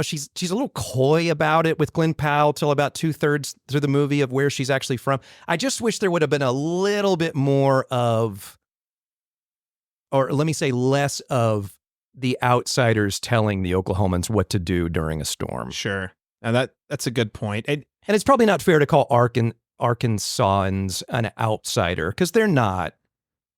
she's a little coy about it with Glenn Powell till about 2/3 through the movie of where she's actually from. I just wish there would have been a little bit more of, or let me say less of, the outsiders telling the Oklahomans what to do during a storm. Sure. Now that's a good point. And it's probably not fair to call Arkansans an outsider, because they're not.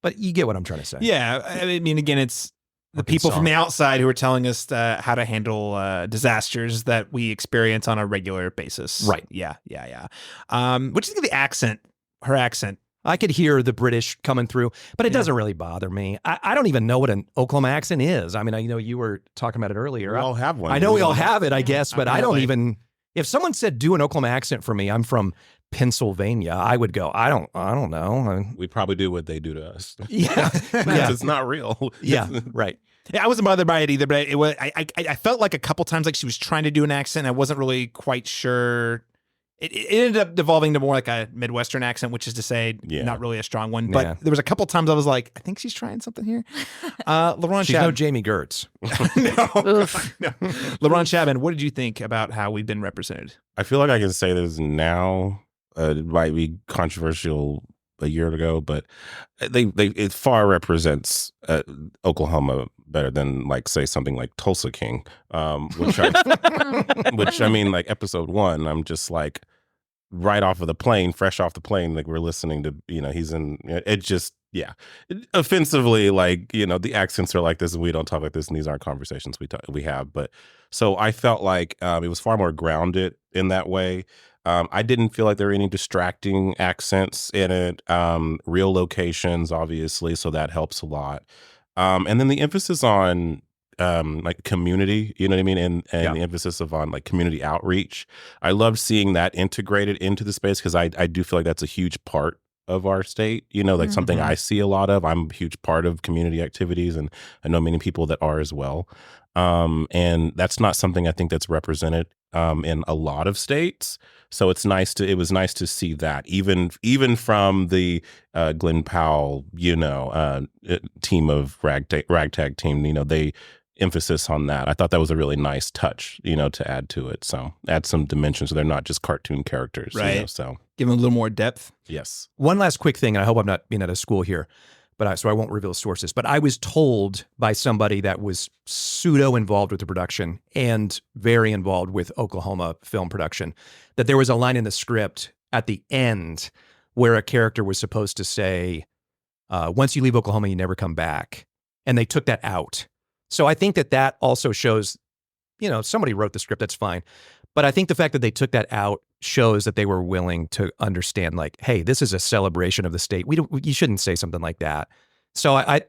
But you get what I'm trying to say. Yeah. I mean, again, it's the people from the outside who are telling us how to handle disasters that we experience on a regular basis. Right. Yeah. What do you think of the accent? Her accent. I could hear the British coming through, but it doesn't really bother me. I don't even know what an Oklahoma accent is. I mean, I know you were talking about it earlier. We all have one. I know we all have it, I guess, but I don't even. If someone said, do an Oklahoma accent for me, I'm from Pennsylvania, I would go, I don't know. We probably do what they do to us. Yeah. It's not real. Yeah, right. Yeah, I wasn't bothered by it either, but it was. I felt like a couple times like she was trying to do an accent. I wasn't really quite sure. It ended up devolving to more like a Midwestern accent, which is to say, not really a strong one. But there was a couple times I was like, I think she's trying something here. LaRon She's no Jamie Gertz. no. LaRon Chabin, what did you think about how we've been represented? I feel like I can say this now. It might be controversial a year ago, but it far represents Oklahoma better than, like, say something like Tulsa King, which I mean, like episode 1, I'm just like right off of the plane, fresh off the plane, like we're listening to, he's in it just offensively, like, the accents are like this and we don't talk like this and these aren't conversations we have. But so I felt like it was far more grounded in that way. I didn't feel like there were any distracting accents in it. Real locations, obviously, so that helps a lot. And then the emphasis on like community, you know what I mean? And the emphasis on like community outreach. I love seeing that integrated into the space because I do feel like that's a huge part of our state, you know, like something I see a lot of. I'm a huge part of community activities, and I know many people that are as well. And that's not something I think that's represented in a lot of states. So it was nice to see that even from the Glenn Powell, you know, team of ragtag team, you know, they emphasis on that. I thought that was a really nice touch, you know, to add to it. So add some dimension so they're not just cartoon characters. Right. You know, so give them a little more depth. Yes. One last quick thing, and I hope I'm not being out of school here, so I won't reveal sources. But I was told by somebody that was pseudo involved with the production and very involved with Oklahoma film production that there was a line in the script at the end where a character was supposed to say, "Once you leave Oklahoma, you never come back," and they took that out. So I think that also shows, you know, somebody wrote the script, that's fine. But I think the fact that they took that out shows that they were willing to understand, like, hey, this is a celebration of the state. You shouldn't say something like that. So I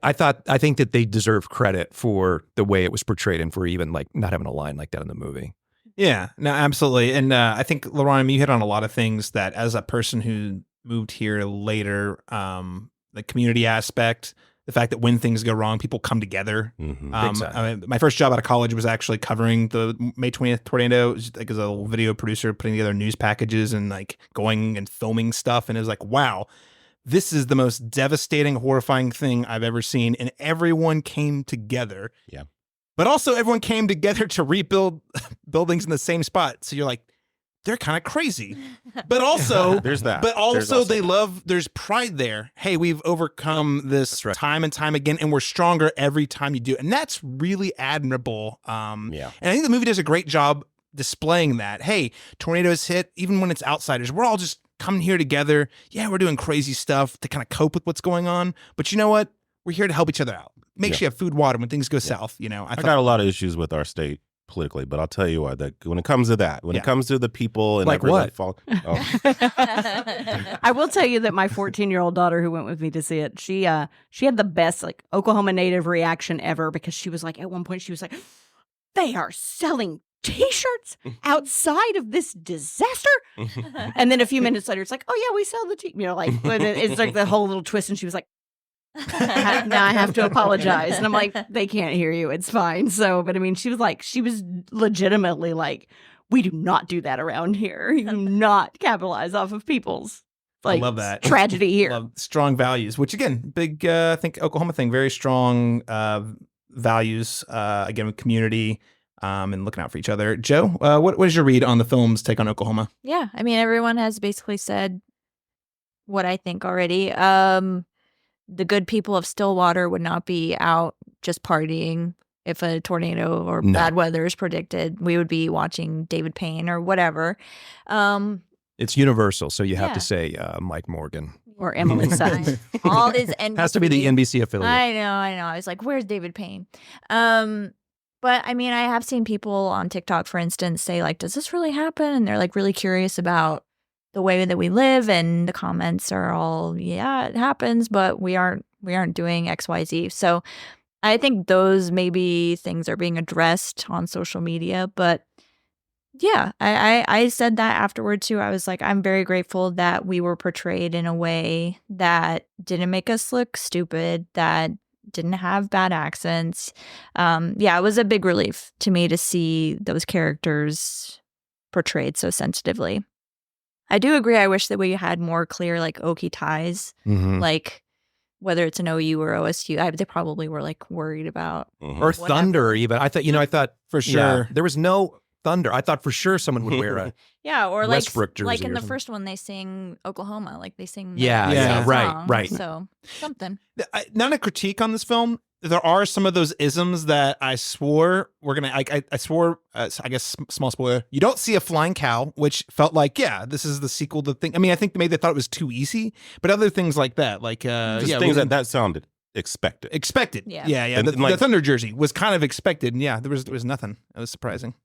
think that they deserve credit for the way it was portrayed and for even like not having a line like that in the movie. Yeah, no, absolutely. And I think, LaRon, you hit on a lot of things that as a person who moved here later, the community aspect, the fact that when things go wrong, people come together. I mean, my first job out of college was actually covering the May 20th tornado, like as a video producer, putting together news packages and like going and filming stuff. And it was like, wow, this is the most devastating, horrifying thing I've ever seen. And everyone came together. Yeah. But also everyone came together to rebuild buildings in the same spot. So you're like, they're kind of crazy, but also there's that. But also there's pride there. Hey, we've overcome this time and time again, and we're stronger every time you do it. And that's really admirable. And I think the movie does a great job displaying that. Hey, tornadoes hit, even when it's outsiders, we're all just coming here together. Yeah, we're doing crazy stuff to kind of cope with what's going on. But you know what? We're here to help each other out. Make sure you have food, water when things go south. You know, I got a lot of issues with our state politically, but I'll tell you what, that when it comes to that, when it comes to the people and like what? I will tell you that my 14-year-old daughter who went with me to see it, she had the best like Oklahoma native reaction ever because she was like, at one point she was like, they are selling T-shirts outside of this disaster. And then a few minutes later, it's like, oh yeah, we sell the you know, like it's like the whole little twist, and she was like, now I have to apologize. And I'm like, they can't hear you. It's fine. So, but I mean, she was legitimately like, we do not do that around here. You do not capitalize off of people's like I love that. tragedy here. Love strong values, which again, big, I think Oklahoma thing, very strong values, again, with community and looking out for each other. Joe, what is your read on the film's take on Oklahoma? Yeah, I mean, everyone has basically said what I think already. The good people of Stillwater would not be out just partying if a tornado or bad weather is predicted. We would be watching David Payne or whatever. It's universal, so you have to say Mike Morgan. Or Emily Sutton. All these NBC. Has to be the NBC affiliate. I know. I was like, where's David Payne? But I mean, I have seen people on TikTok, for instance, say like, does this really happen? And they're like really curious about the way that we live, and the comments are all, yeah, it happens, but we aren't doing XYZ. So I think those maybe things are being addressed on social media. But yeah, I said that afterward too. I was like, I'm very grateful that we were portrayed in a way that didn't make us look stupid, that didn't have bad accents. It was a big relief to me to see those characters portrayed so sensitively. I do agree. I wish that we had more clear, like, Okie ties, like whether it's an OU or OSU. They probably were like worried about or Thunder. Even I thought for sure there was no Thunder. I thought for sure someone would wear a or Westbrook jersey, like in the something. first one they sing Oklahoma, like they sing right. So something. Not a critique on this film. There are some of those isms that I swore we're gonna. I swore. I guess small spoiler. You don't see a flying cow, which felt like this is the sequel to thing. I mean, I think maybe they thought it was too easy, but other things like that, like things that sounded expected. Yeah. The Thunder jersey was kind of expected, and there was nothing. It was surprising.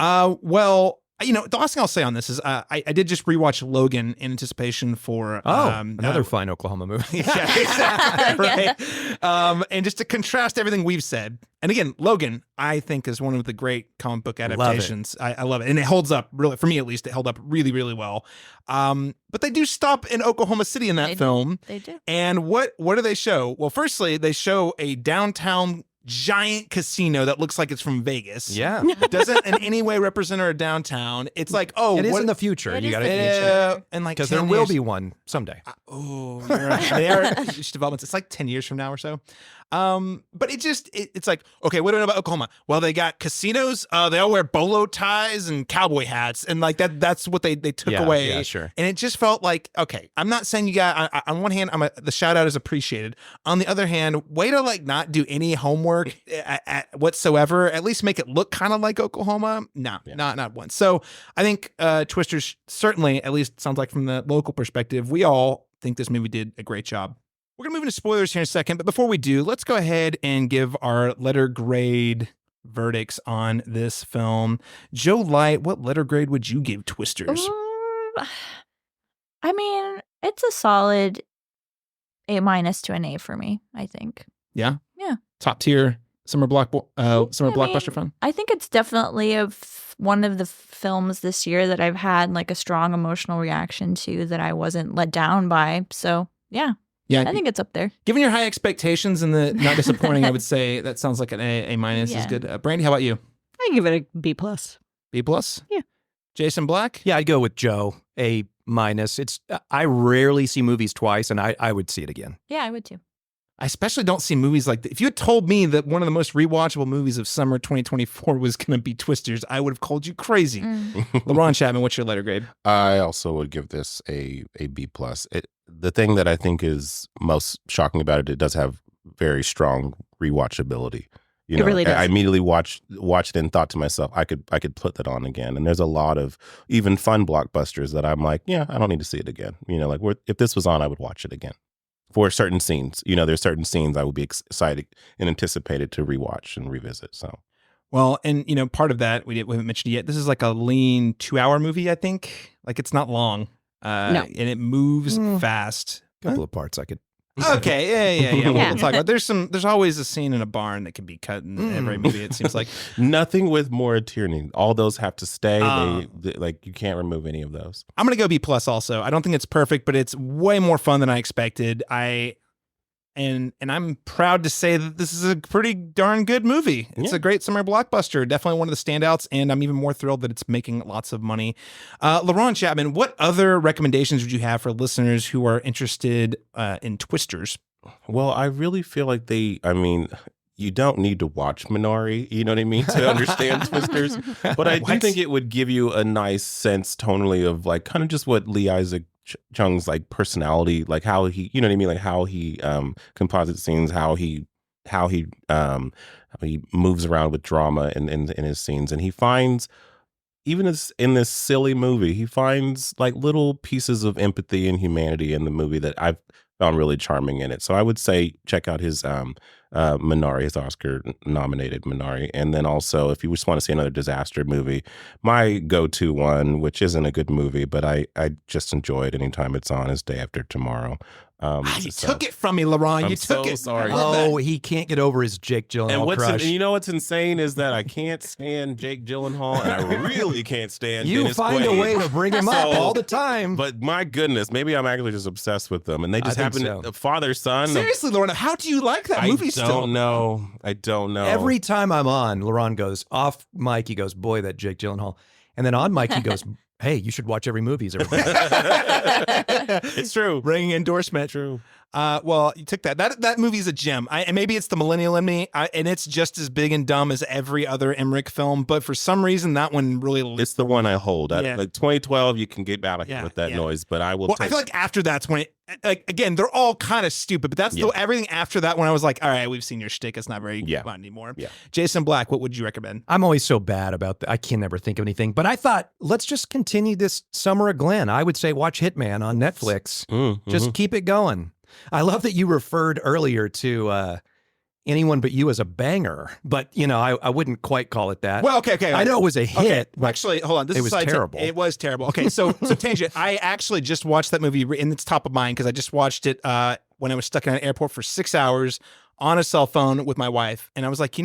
Well, The last thing I'll say on this is I did just rewatch Logan in anticipation for another fine Oklahoma movie. Yeah, exactly. Right. And just to contrast everything we've said, and again, Logan, I think is one of the great comic book adaptations. I love it, and it holds up really, for me at least. It held up really, really well. But they do stop in Oklahoma City in that film. They do. And what do they show? Well, firstly, they show a downtown giant casino that looks like it's from Vegas. Yeah. It doesn't in any way represent our downtown. It's like, it is in the future. You got to and like because there will be one someday. You're right. They are huge developments. It's like 10 years from now or so. But it's like, okay, what do we know about Oklahoma? Well, they got casinos. They all wear bolo ties and cowboy hats, and like that's what they took away. Yeah, sure. And it just felt like, okay, I'm not saying you got. On one hand, the shout out is appreciated. On the other hand, way to like not do any homework whatsoever. At least make it look kind of like Oklahoma. No, not once. So I think Twisters certainly, at least sounds like from the local perspective, we all think this movie did a great job. We're going to move into spoilers here in a second, but before we do, let's go ahead and give our letter grade verdicts on this film. Joe Light, what letter grade would you give Twisters? I mean, it's a solid A- to an A for me, I think. Yeah? Yeah. Top tier summer blockbuster fun? I think it's definitely one of the films this year that I've had like a strong emotional reaction to that I wasn't let down by. So, yeah. Yeah, I think it's up there. Given your high expectations and the not disappointing, I would say that sounds like an A- is good. Brandy, how about you? I give it a B+. B+? Yeah. Jason Black? Yeah, I'd go with Joe, A-. It's I rarely see movies twice, and I would see it again. Yeah, I would too. I especially don't see movies like that. If you had told me that one of the most rewatchable movies of summer 2024 was going to be Twisters, I would have called you crazy. LaRon Chapman, what's your letter grade? I also would give this a B+. The thing that I think is most shocking about it, it does have very strong rewatchability. It really does. I immediately watched it and thought to myself, I could put that on again. And there's a lot of even fun blockbusters that I'm like, yeah, I don't need to see it again. Like if this was on, I would watch it again. For certain scenes, there's certain scenes I would be excited and anticipated to rewatch and revisit. So, well, and part of that we haven't mentioned yet. This is like a lean 2-hour movie, I think. Like it's not long, No. and it moves fast. A couple of parts I could. Okay, yeah. We'll talk about. There's always a scene in a barn that can be cut in every movie. It seems like nothing with Maura Tierney. All those have to stay. Like you can't remove any of those. I'm gonna go B+ also. I don't think it's perfect, but it's way more fun than I expected. And I'm proud to say that this is a pretty darn good movie. It's a great summer blockbuster. Definitely one of the standouts, and I'm even more thrilled that it's making lots of money. LaRon Chapman, what other recommendations would you have for listeners who are interested in Twisters? Well, I really feel like you don't need to watch Minari, you know what I mean, to understand Twisters. But I do think it would give you a nice sense tonally of like kind of just what Lee Isaac Chung's like personality, like how he, you know what I mean, like how he composites scenes, how he moves around with drama in his scenes, and he finds even in this silly movie, he finds like little pieces of empathy and humanity in the movie that I've found really charming in it. So I would say check out his Minari, his Oscar-nominated Minari. And then also, if you just want to see another disaster movie, my go-to one, which isn't a good movie, but I just enjoy it anytime it's on, is Day After Tomorrow. You took it from me, LaRon. You took it. Sorry. Oh, he can't get over his Jake Gyllenhaal crush. And you know what's insane is that I can't stand Jake Gyllenhaal, and I really can't stand You Dennis find Quaid. a way to bring him up all the time. But my goodness, maybe I'm actually just obsessed with them, and they just happen so. father-son. Seriously, LaRon, how do you like that movie still? I don't know. Every time I'm on, LaRon goes off mic. He goes, "Boy, that Jake Gyllenhaal," and then on mic he goes, "Hey, you should watch every movie he's ever been." It's true. Ringing endorsement. True. Well, you took that. That movie's a gem. And maybe it's the millennial in me, and it's just as big and dumb as every other Emmerich film. But for some reason, that one really. It's the one I hold. Like 2012, you can get out of here with that noise, but I will. Well, I feel like after that's when again, they're all kind of stupid, but that's everything after that when I was like, all right, we've seen your shtick. It's not very fun anymore. Yeah. Jason Black, what would you recommend? I'm always so bad about that. I can never think of anything. But I thought, let's just continue this Summer of Glenn. I would say watch Hitman on Netflix. Just keep it going. I love that you referred earlier to Anyone But You as a banger, but I wouldn't quite call it that. Well, okay. I know it was a hit. Okay. But Actually, hold on. This it is was side terrible. It was terrible. Okay, so tangent. I actually just watched that movie, and it's top of mind because I just watched it when I was stuck in an airport for 6 hours on a cell phone with my wife, and I was like,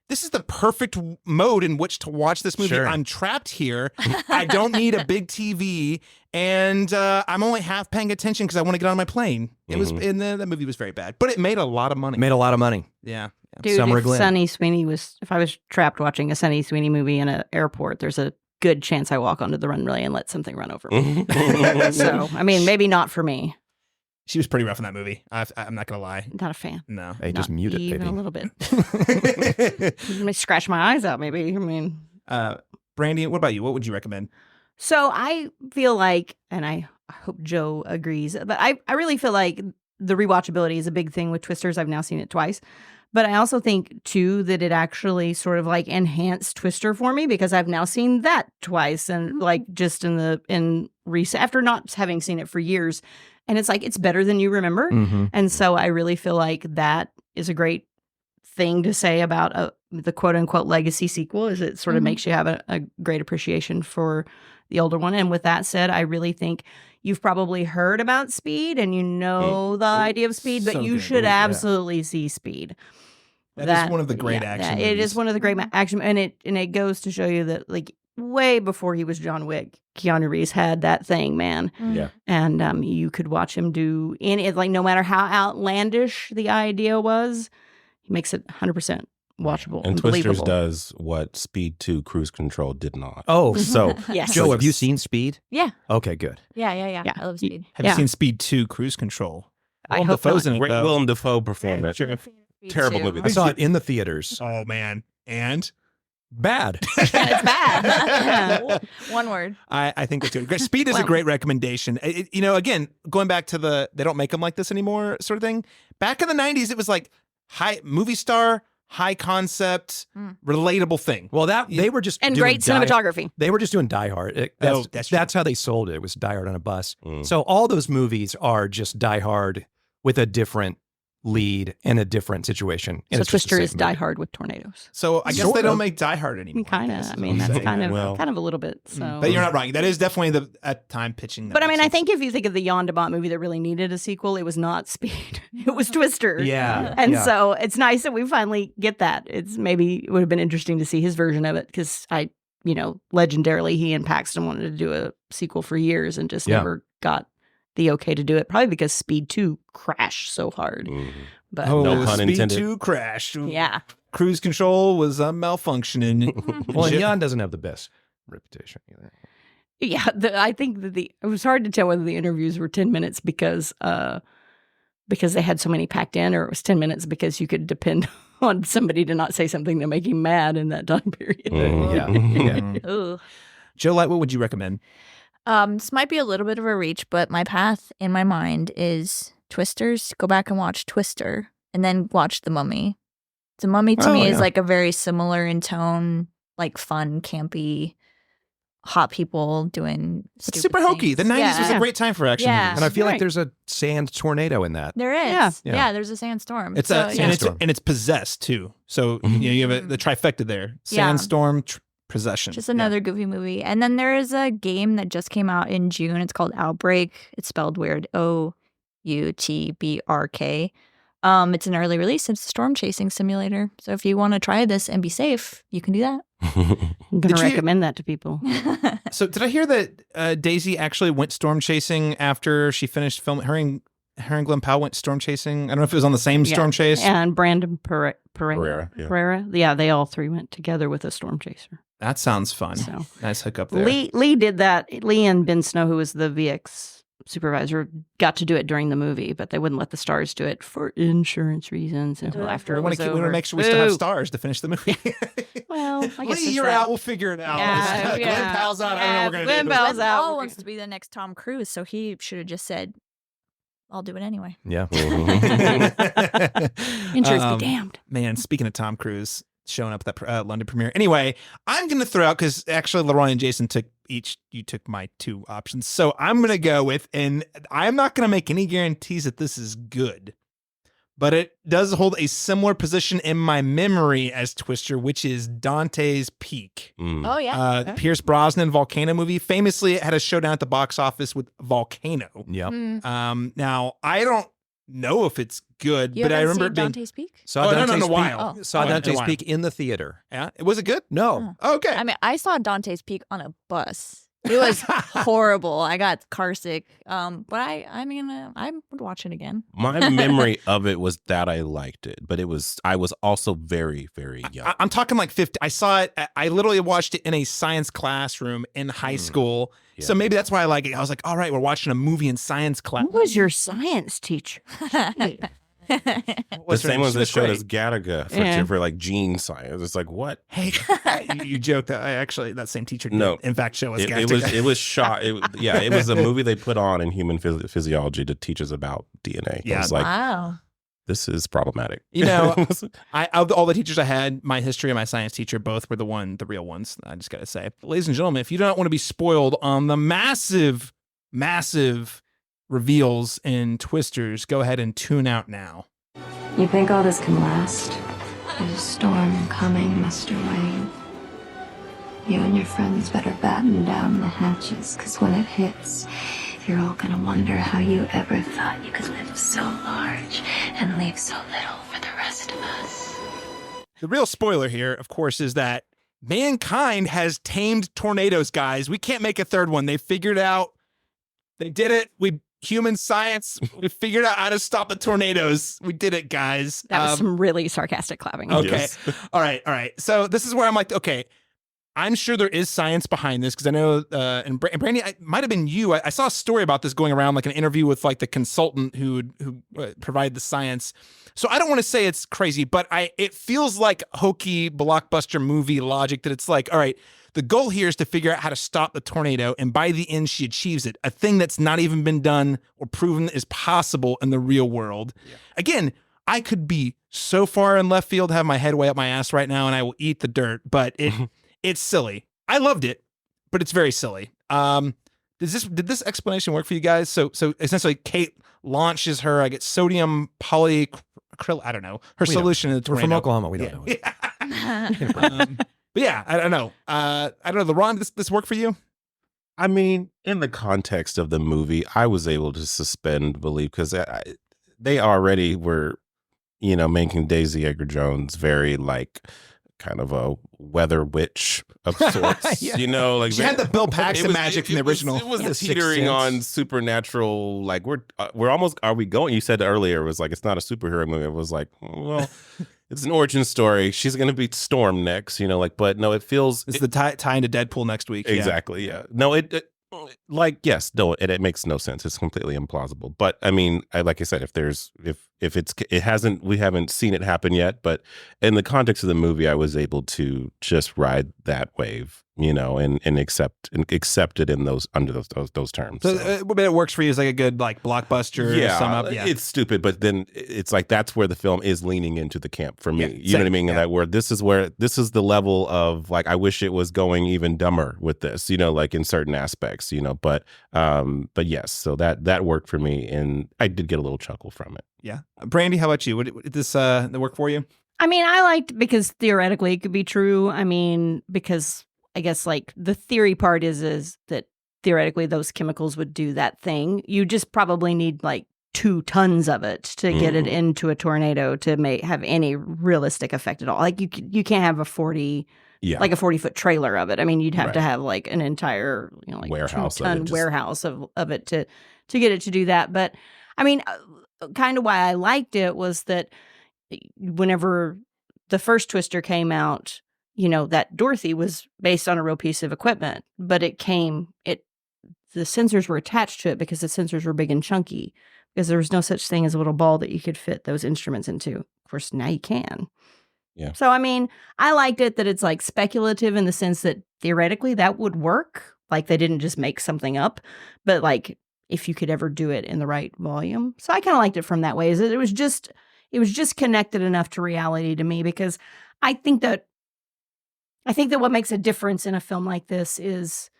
this is the perfect mode in which to watch this movie. Sure. I'm trapped here. I don't need a big TV, and I'm only half paying attention because I want to get on my plane. It was, and that movie was very bad, but it made a lot of money. Made a lot of money. Yeah. Dude, Summer if Glen. if I was trapped watching a Sunny Sweeney movie in an airport, there's a good chance I walk onto the runway and let something run over me. So, I mean, maybe not for me. She was pretty rough in that movie. I'm not gonna lie. Not a fan. No. Hey, just Not mute it, even baby. a little bit. Let me scratch my eyes out, maybe. I mean, Brandy, what about you? What would you recommend? so I feel like, and I hope Joe agrees, but I really feel like the rewatchability is a big thing with Twisters. I've now seen it twice. But I also think, too, that it actually sort of like enhanced Twister for me because I've now seen that twice and like just after not having seen it for years. And it's like, it's better than you remember. Mm-hmm. And so I really feel like that is a great thing to say about the quote unquote legacy sequel is it sort of makes you have a great appreciation for the older one. And with that said, I really think you've probably heard about Speed and the idea of Speed, but So you good. should Yeah. absolutely see Speed. That is one of the great action It movies. is one of the great action, and it goes to show you that like way before he was John Wick, Keanu Reeves had that thing, man. Yeah. And you could watch him do like no matter how outlandish the idea was, he makes it 100% watchable And and Twisters believable. does what Speed 2 Cruise Control did not. Oh, So Yes. Joe, have you seen Speed? Yeah. Okay, good. Yeah. Yeah. I love Speed. Have Yeah. you seen Speed 2 Cruise Control? I Willem hope Dafoe's not. in it, Great though. Willem Dafoe performance. Terrible movie. I saw it in the theaters. Oh, man. And? Bad. It's bad. One word. I think that's good. Speed is a Well- great recommendation. Again, going back to they don't make them like this anymore sort of thing. Back in the 90s, it was like high movie star, high concept, relatable thing. Well, they were just And doing great cinematography. They were just doing Die Hard. That's That's how they sold it. It was Die Hard on a bus. Mm. So all those movies are just Die Hard with a different lead and a different situation. And So it's just the Twister same is Die movie. Hard with tornadoes. So I guess Sort they don't of. make Die Hard anymore. Kind of. guess I is mean, what I'm that's saying. kind of Well- a little bit. So, But you're not wrong. That is definitely at time pitching. But I mean, I think if you think of the Jan de Bont movie that really needed a sequel, it was not Speed. It was Twister. Yeah. And yeah. so it's nice that we finally get that. It would have been interesting to see his version of it because legendarily, he and Paxton wanted to do a sequel for years and just Yeah. never got the okay to do it. Probably because Speed 2 crashed so hard. Mhm. But No pun Speed intended. 2 crashed. yeah. Cruise control was malfunctioning. Well, and Jan doesn't have the best reputation either. Yeah, I think that it was hard to tell whether the interviews were 10 minutes because they had so many packed in, or it was 10 minutes because you could depend on somebody to not say something to make him mad in that time period. Mhm. Yeah. Ooh. Joe Light, what would you recommend? This might be a little bit of a reach, but my path in my mind is Twisters. Go back and watch Twister, and then watch The Mummy. The Mummy to Oh, me is yeah. like a very similar in tone, like fun, campy, hot people doing It's stupid super hokey. The things. 90s was Yeah. a great time for action Yeah. movies. And I feel like Right. there's a sand tornado in that. There is. Yeah. Yeah, Yeah. there's a sandstorm. It's So, a yeah. and it's Sandstorm. and it's possessed too. So you have the trifecta there: Yeah. sandstorm, possession. Just another goofy movie. And then there is a game that just came out in June. It's called Outbreak. It's spelled weird. OUTBRK. It's an early release. It's a storm chasing simulator. So if you want to try this and be safe, you can do that. I'm going Did to you- recommend that to people. So did I hear that Daisy actually went storm chasing after she finished filming? Her and Glenn Powell went storm chasing. I don't know if it was on the same Yeah. storm chase. And Brandon Pereira. Pereira, yeah. Yeah, they all three went together with a storm chaser. That sounds fun. So Nice hookup there. Lee did that. Lee and Ben Snow, who was the VX supervisor, got to do it during the movie, but they wouldn't let the stars do it for insurance reasons until after we it want was to over. make sure we still have Boo. stars to finish the movie. Well, I guess Lee, it's you're that. out. We'll figure it out. Yeah, Glenn yeah. Powell's out. I don't know what we're Glenn gonna do. Powell's Glenn out. Powell wants to be the next Tom Cruise, so he should have just said, I'll do it anyway. Yeah. Insurance Um, be damned. Man, speaking of Tom Cruise showing up at that London premiere. Anyway, I'm going to throw out, because actually Leroy and Jason you took my two options. So I'm going to go with, and I'm not going to make any guarantees that this is good, but it does hold a similar position in my memory as Twister, which is Dante's Peak. Oh, yeah. Pierce Brosnan volcano movie. Famously, it had a showdown at the box office with Volcano. Yep. Now, I don't know if it's good, You but I haven't remember seen it being... Dante's Peak? Saw Oh, no, Dante's no, Peak. while. Oh. Saw Oh, in a Dante's while. Peak in the theater. Yeah, was it good? No. Okay. I mean, I saw Dante's Peak on a bus. It was horrible. I got car sick. But I would watch it again. My memory of it was that I liked it, but I was also very, very young. I'm talking like 50. I saw it. I literally watched it in a science classroom in high school. Yeah. So maybe that's why I like it. I was like, all right, we're watching a movie in science class. Who was your science teacher? The same ones that showed us Gattaca Yeah. for like gene science. It's like, what? Hey, you joked that that same teacher did, No. in fact, show us It was shot. It was a movie they put on in human physiology to teach us about DNA. Yeah. I was like, Wow. this is problematic. You know, of all the teachers I had, my history and my science teacher both were the real ones. I just got to say, ladies and gentlemen, if you don't want to be spoiled on the massive, massive reveals in Twisters, go ahead and tune out now. You think all this can last? There's a storm coming, Mr. Wayne. You and your friends better batten down the hatches, because when it hits, you're all gonna wonder how you ever thought you could live so large and leave so little for the rest of us. The real spoiler here, of course, is that mankind has tamed tornadoes, guys. We can't make a third one. They figured out. They did it. Human science, we figured out how to stop the tornadoes. We did it, guys. That was some really sarcastic clapping. Okay. Yes. All right. So this is where I'm like, okay, I'm sure there is science behind this because I know, and Brandy, it might have been you. I saw a story about this going around, like an interview with like the consultant who provided the science. So I don't want to say it's crazy, but it feels like hokey blockbuster movie logic that it's like, all right, the goal here is to figure out how to stop the tornado, and by the end, she achieves it. A thing that's not even been done or proven is possible in the real world. Yeah. Again, I could be so far in left field, have my head way up my ass right now, and I will eat the dirt, but it's silly. I loved it, but it's very silly. Did this explanation work for you guys? So essentially, Kate launches her, I get sodium polyacryl, I don't know, her solution in the We're tornado. from Oklahoma. We don't know it. But yeah, I don't know. I don't know. LeRon, this work for you? I mean, in the context of the movie, I was able to suspend belief because they already were, making Daisy Edgar Jones very like kind of a weather witch of sorts. Yeah. Like She had the Bill Paxton magic from the original. It was Sixth teetering Sense. on supernatural. Like we're almost. Are we going? You said earlier it was like it's not a superhero movie. It was like, well. It's an origin story. She's going to be Storm next, but no, it feels... It's the tie into Deadpool next week. Exactly, yeah. No, it makes no sense. It's completely implausible. But I mean, like I said, we haven't seen it happen yet, but in the context of the movie, I was able to just ride that wave, and accept it in under those terms. So, but it works for you as like a good like blockbuster to sum up. Yeah, it's stupid, but then it's like that's where the film is leaning into the camp for me. Yeah, you know what I mean? yeah. That this is the level of like I wish it was going even dumber with this, like in certain aspects, but yes, so that worked for me, and I did get a little chuckle from it. Yeah, Brandy, how about you? Did this work for you? I mean, I liked because theoretically it could be true. I mean, because I guess like the theory part is that theoretically those chemicals would do that thing. You just probably need like 2 tons of it to get it into a tornado to have any realistic effect at all. Like you can't have a 40-foot trailer of it. I mean, you'd have to have like an entire like warehouse 2-ton warehouse of it to get it to do that. But I mean, kind of why I liked it was that whenever the first Twister came out, that Dorothy was based on a real piece of equipment, but the sensors were attached to it because the sensors were big and chunky, because there was no such thing as a little ball that you could fit those instruments into. Of course, now you can. Yeah. So, I mean, I liked it that it's like speculative in the sense that theoretically that would work. Like they didn't just make something up, but like if you could ever do it in the right volume. So I kind of liked it from that way. Is that it was just connected enough to reality to me, because I think that what makes a difference in a film like this is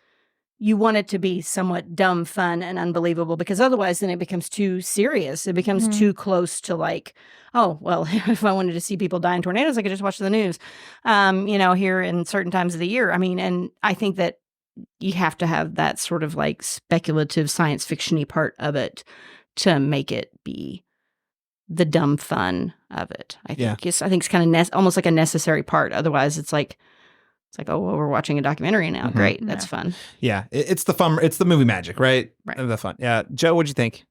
you want it to be somewhat dumb, fun, and unbelievable, because otherwise then it becomes too serious. It becomes too close to like, oh, well, if I wanted to see people die in tornadoes, I could just watch the news, here in certain times of the year. I mean, and I think that you have to have that sort of like speculative science fiction-y part of it to make it be the dumb fun of it. I think I think it's kind of almost like a necessary part. Otherwise, it's like, oh, well, we're watching a documentary now. Great, that's fun. Yeah, it's the fun. It's the movie magic, right? Right. The fun. Yeah, Joe, what'd you think?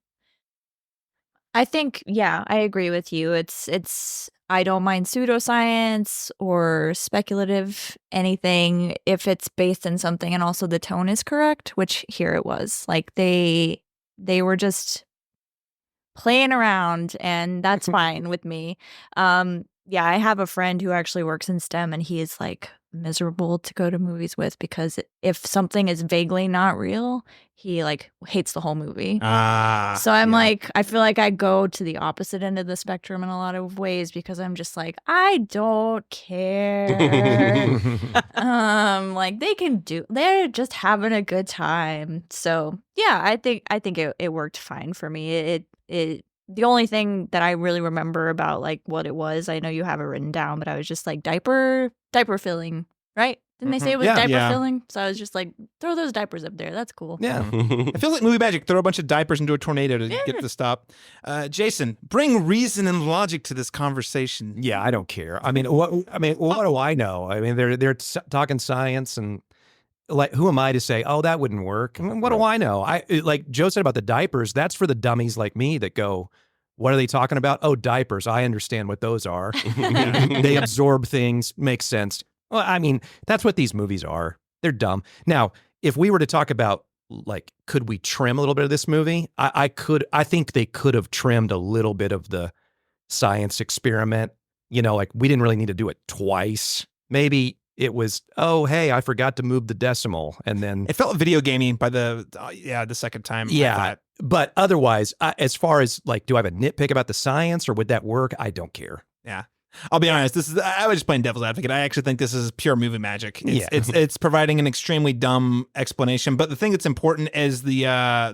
I think, I agree with you. It's I don't mind pseudoscience or speculative anything if it's based in something and also the tone is correct, which here it was. Like they were just playing around, and that's fine with me. I have a friend who actually works in STEM, and he is like miserable to go to movies with because if something is vaguely not real, he like hates the whole movie. So I'm like, I feel like I go to the opposite end of the spectrum in a lot of ways because I'm just like, I don't care. Like they're just having a good time. So yeah, I think it worked fine for me. It the only thing that I really remember about like what it was, I know you have it written down, but I was just like diaper filling, right? Didn't they say it was diaper filling? So I was just like, throw those diapers up there. That's cool. Yeah. It feels like movie magic. Throw a bunch of diapers into a tornado to get it to stop. Jason, bring reason and logic to this conversation. Yeah, I don't care. I mean, what do I know? I mean, they're talking science, and like, who am I to say, oh, that wouldn't work? I mean, what do I know? Like Joe said about the diapers, that's for the dummies like me that go, what are they talking about? Oh, diapers. I understand what those are. They absorb things. Makes sense. Well, I mean, that's what these movies are. They're dumb. Now, if we were to talk about, like, could we trim a little bit of this movie? I think they could have trimmed a little bit of the science experiment. Like, we didn't really need to do it twice. Maybe it was, oh, hey, I forgot to move the decimal. And then it felt video gaming by the second time. Yeah. But otherwise, as far as like, do I have a nitpick about the science or would that work? I don't care. Yeah. I'll be honest. I was just playing devil's advocate. I actually think this is pure movie magic. It's providing an extremely dumb explanation, but the thing that's important is the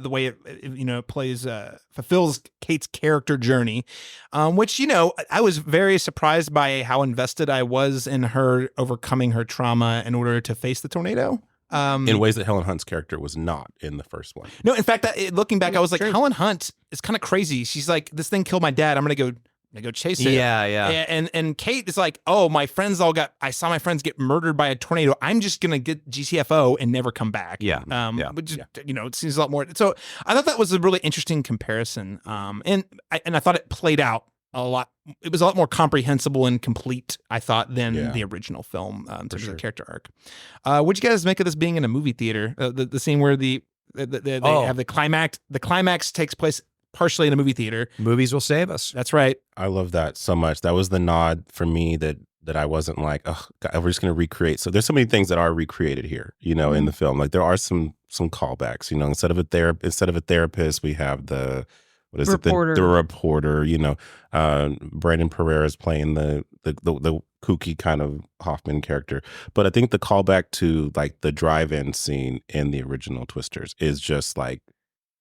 way it plays fulfills Kate's character journey, which I was very surprised by how invested I was in her overcoming her trauma in order to face the tornado. In ways that Helen Hunt's character was not in the first one. No, in fact, looking back, I was like, Helen Hunt is kind of crazy. She's like, this thing killed my dad. I'm gonna go chase it. Yeah. And Kate is like, oh, I saw my friends get murdered by a tornado. I'm just gonna get GTFO and never come back. Yeah. Which it seems a lot more. So I thought that was a really interesting comparison. And I thought it played out a lot. It was a lot more comprehensible and complete, I thought, than the original film in terms of the character arc. What'd you guys make of this being in a movie theater? The scene where they have the climax. The climax takes place partially in a movie theater. Movies will save us. That's right. I love that so much. That was the nod for me that I wasn't like, oh, God, we're just going to recreate. So there's so many things that are recreated here, in the film. Like there are some callbacks. Instead of a therapist, we have the reporter. The reporter. Brandon Pereira is playing the kooky kind of Hoffman character. But I think the callback to like the drive-in scene in the original Twisters is just like,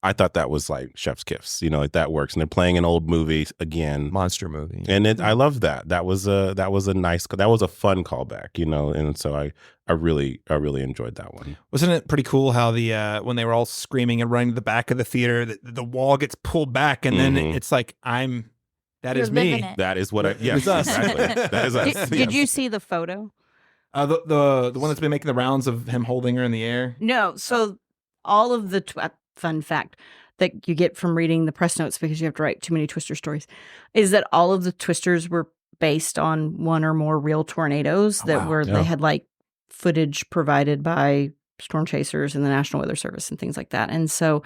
I thought that was like chef's kiss, like that works. And they're playing an old movie again, monster movie, and I love that. That was a fun callback, and so I really enjoyed that one. Wasn't it pretty cool how the when they were all screaming and running to the back of the theater, the wall gets pulled back, and then it's like that is me. That is what it's us. Exactly. That is us. Did you see the photo? The one that's been making the rounds of him holding her in the air. No, so all of the fun fact that you get from reading the press notes, because you have to write too many Twister stories, is that all of the Twisters were based on one or more real tornadoes they had like footage provided by storm chasers and the National Weather Service and things like that. And so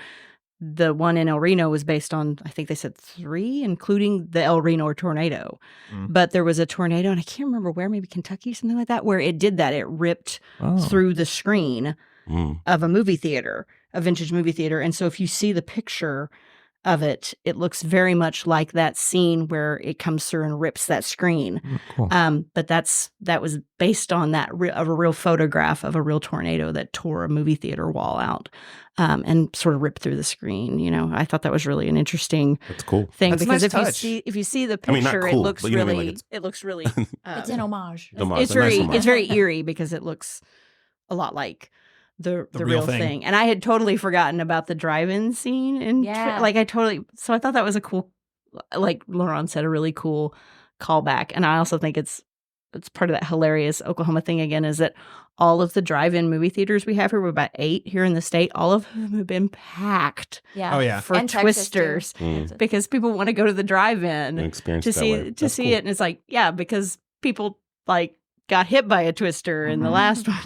the one in El Reno was based on, I think they said 3, including the El Reno tornado. But there was a tornado, and I can't remember where, maybe Kentucky, something like that, where it did that. It ripped through the screen of a movie theater, a vintage movie theater. And so if you see the picture, of it, it looks very much like that scene where it comes through and rips that screen. Cool. But that was based on of a real photograph of a real tornado that tore a movie theater wall out and sort of ripped through the screen. You know, I thought that was really an interesting That's cool. thing That's a because nice if you see the I mean, not picture, cool, it looks but you know what I mean, really like it looks really It's an homage. Homage, it's a nice very homage. it's very eerie because it looks a lot the real real thing. thing. And I had totally forgotten about the drive-in scene and Yeah. so I thought that was a cool, like Laurent said, a really cool callback. And I also think it's part of that hilarious Oklahoma thing again, is that all of the drive-in movie theaters we have here, we're about 8 here in the state, all of them have been packed Yeah. Oh, yeah. for And Texas, too. Twisters Mm. because people want to go to the drive-in And experience to it that see way. That's cool. it. And it's like, yeah, because people like got hit by a Twister in the Mhm. last one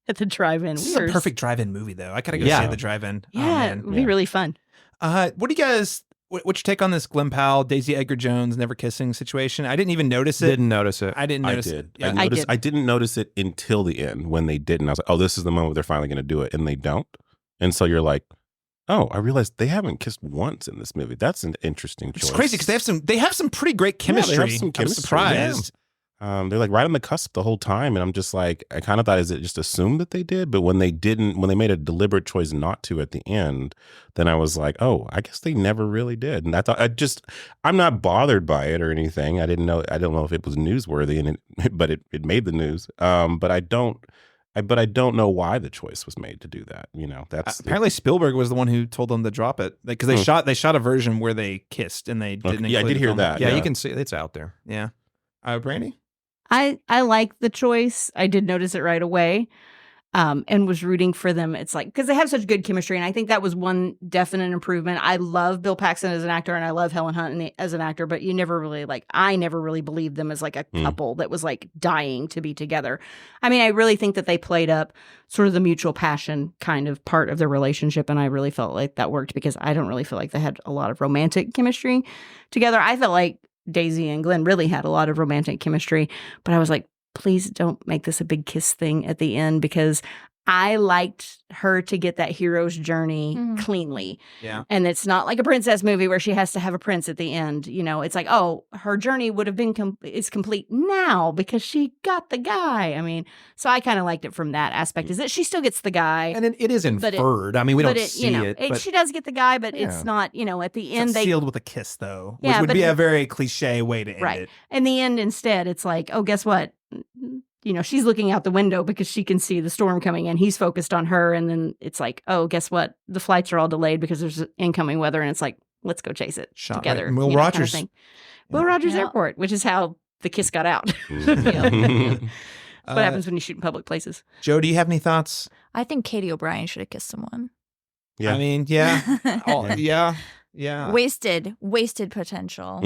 at the drive-in. This is a perfect drive-in movie, though. I gotta go Yeah. see it at the drive-in. Oh, Yeah, man. it would be Yeah. really fun. What do you guys? What's your take on this Glenn Powell, Daisy Edgar Jones, never kissing situation? I didn't even notice it. Didn't notice it. I didn't I notice did. it. Yeah. I did. I didn't notice it until the end when they didn't. I was like, oh, this is the moment they're finally going to do it. And they don't. And so you're like, oh, I realized they haven't kissed once in this movie. That's an interesting choice. It's crazy because they have some pretty great chemistry. Yeah, they have some I'm chemistry, surprised. They're like right on the cusp the whole time. And I'm just like, I kind of thought, is it just assumed that they did? But when they made a deliberate choice not to at the end, then I was like, oh, I guess they never really did. And I thought, I'm not bothered by it or anything. I don't know if it was newsworthy, but it made the news. But I don't know why the choice was made to do that. You know, that's Apparently Spielberg was the one who told them to drop it because they shot a version where they kissed and they didn't. Yeah, I include did the hear film. that. Yeah, Yeah. you can see it's out there. Yeah. Brandy? I like the choice. I did notice it right away, and was rooting for them. It's like because they have such good chemistry, and I think that was one definite improvement. I love Bill Paxton as an actor, and I love Helen Hunt as an actor, but I never really believed them as like a couple that was like dying to be together. I mean, I really think that they played up sort of the mutual passion kind of part of their relationship, and I really felt like that worked because I don't really feel like they had a lot of romantic chemistry together. I felt like Daisy and Glenn really had a lot of romantic chemistry, but I was like, please don't make this a big kiss thing at the end because I liked her to get that hero's journey cleanly. Yeah. And it's not like a princess movie where she has to have a prince at the end. You know, it's like, oh, her journey would have been is complete now because she got the guy. I mean, so I kind of liked it from that aspect is that she still gets the guy. And it is But it- inferred. I mean, we don't but see it. But she does get the guy, but Yeah. it's not, you know, at the It's end not sealed with a kiss, though, which Yeah, would but be a it- very cliche way to end Right. it. In the end, instead, it's like, oh, guess what? You know, she's looking out the window because she can see the storm coming in. He's focused on her. And then it's like, oh, guess what? The flights are all delayed because there's incoming weather. And it's like, let's go chase it Shot right together. in Will you know, kind of Rogers. thing. Will Rogers Yeah. Airport, which is how the kiss got out. Mhm. What happens when you shoot in public places? Joe, do you have any thoughts? I think Katie O'Brien should have kissed someone. Yeah. I mean, yeah. Oh, yeah. Yeah. Wasted potential.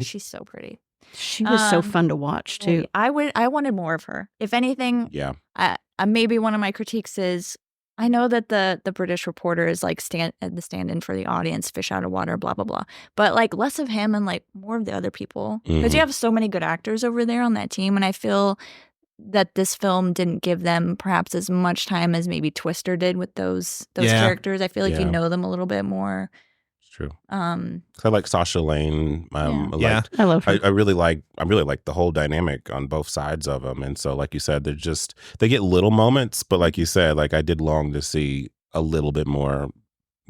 She's so pretty. She was so Um, fun to watch, too. I wanted more of her. If anything, Yeah. maybe one of my critiques is I know that the British reporter is like the stand-in for the audience, fish out of water, blah blah blah. But like less of him and like more of the other people because Mhm. you have so many good actors over there on that team, and I feel that this film didn't give them perhaps as much time as maybe Twister did with those Yeah. characters. I feel like you Yeah. know them a little bit more. It's true. 'Cause I like Sasha Lane. Yeah. I love her. I really like the whole dynamic on both sides of them. And so, like you said, they get little moments, but like you said, like I did long to see a little bit more,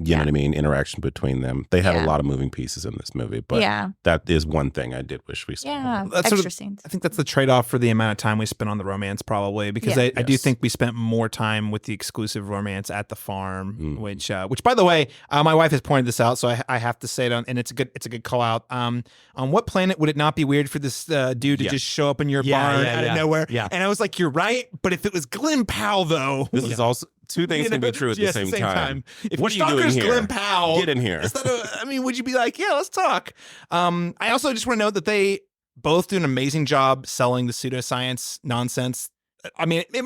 you know what I mean, interaction between them. They had Yeah. a lot of moving pieces in this movie, but yeah, that is one thing I did wish we saw. yeah, That's sort extra of- scenes. I think that's the trade-off for the amount of time we spent on the romance, probably, because Yeah. I do Yes. think we spent more time with the exclusive romance at the farm, Mm. which by the way, my wife has pointed this out, so I have to say it on, and it's a good call out. On what planet would it not be weird for this dude to Yeah. just show up in your Yeah, barn yeah, out yeah. of nowhere? Yeah. And I was like, you're right, but if it was Glenn Powell, though, This is also two things you can know, be true at yes, the same time. If What your are you doing stalker's here? Glenn Powell, Get in here. would you be like, yeah, let's talk? I also just want to note that they both do an amazing job selling the pseudoscience nonsense. I mean, it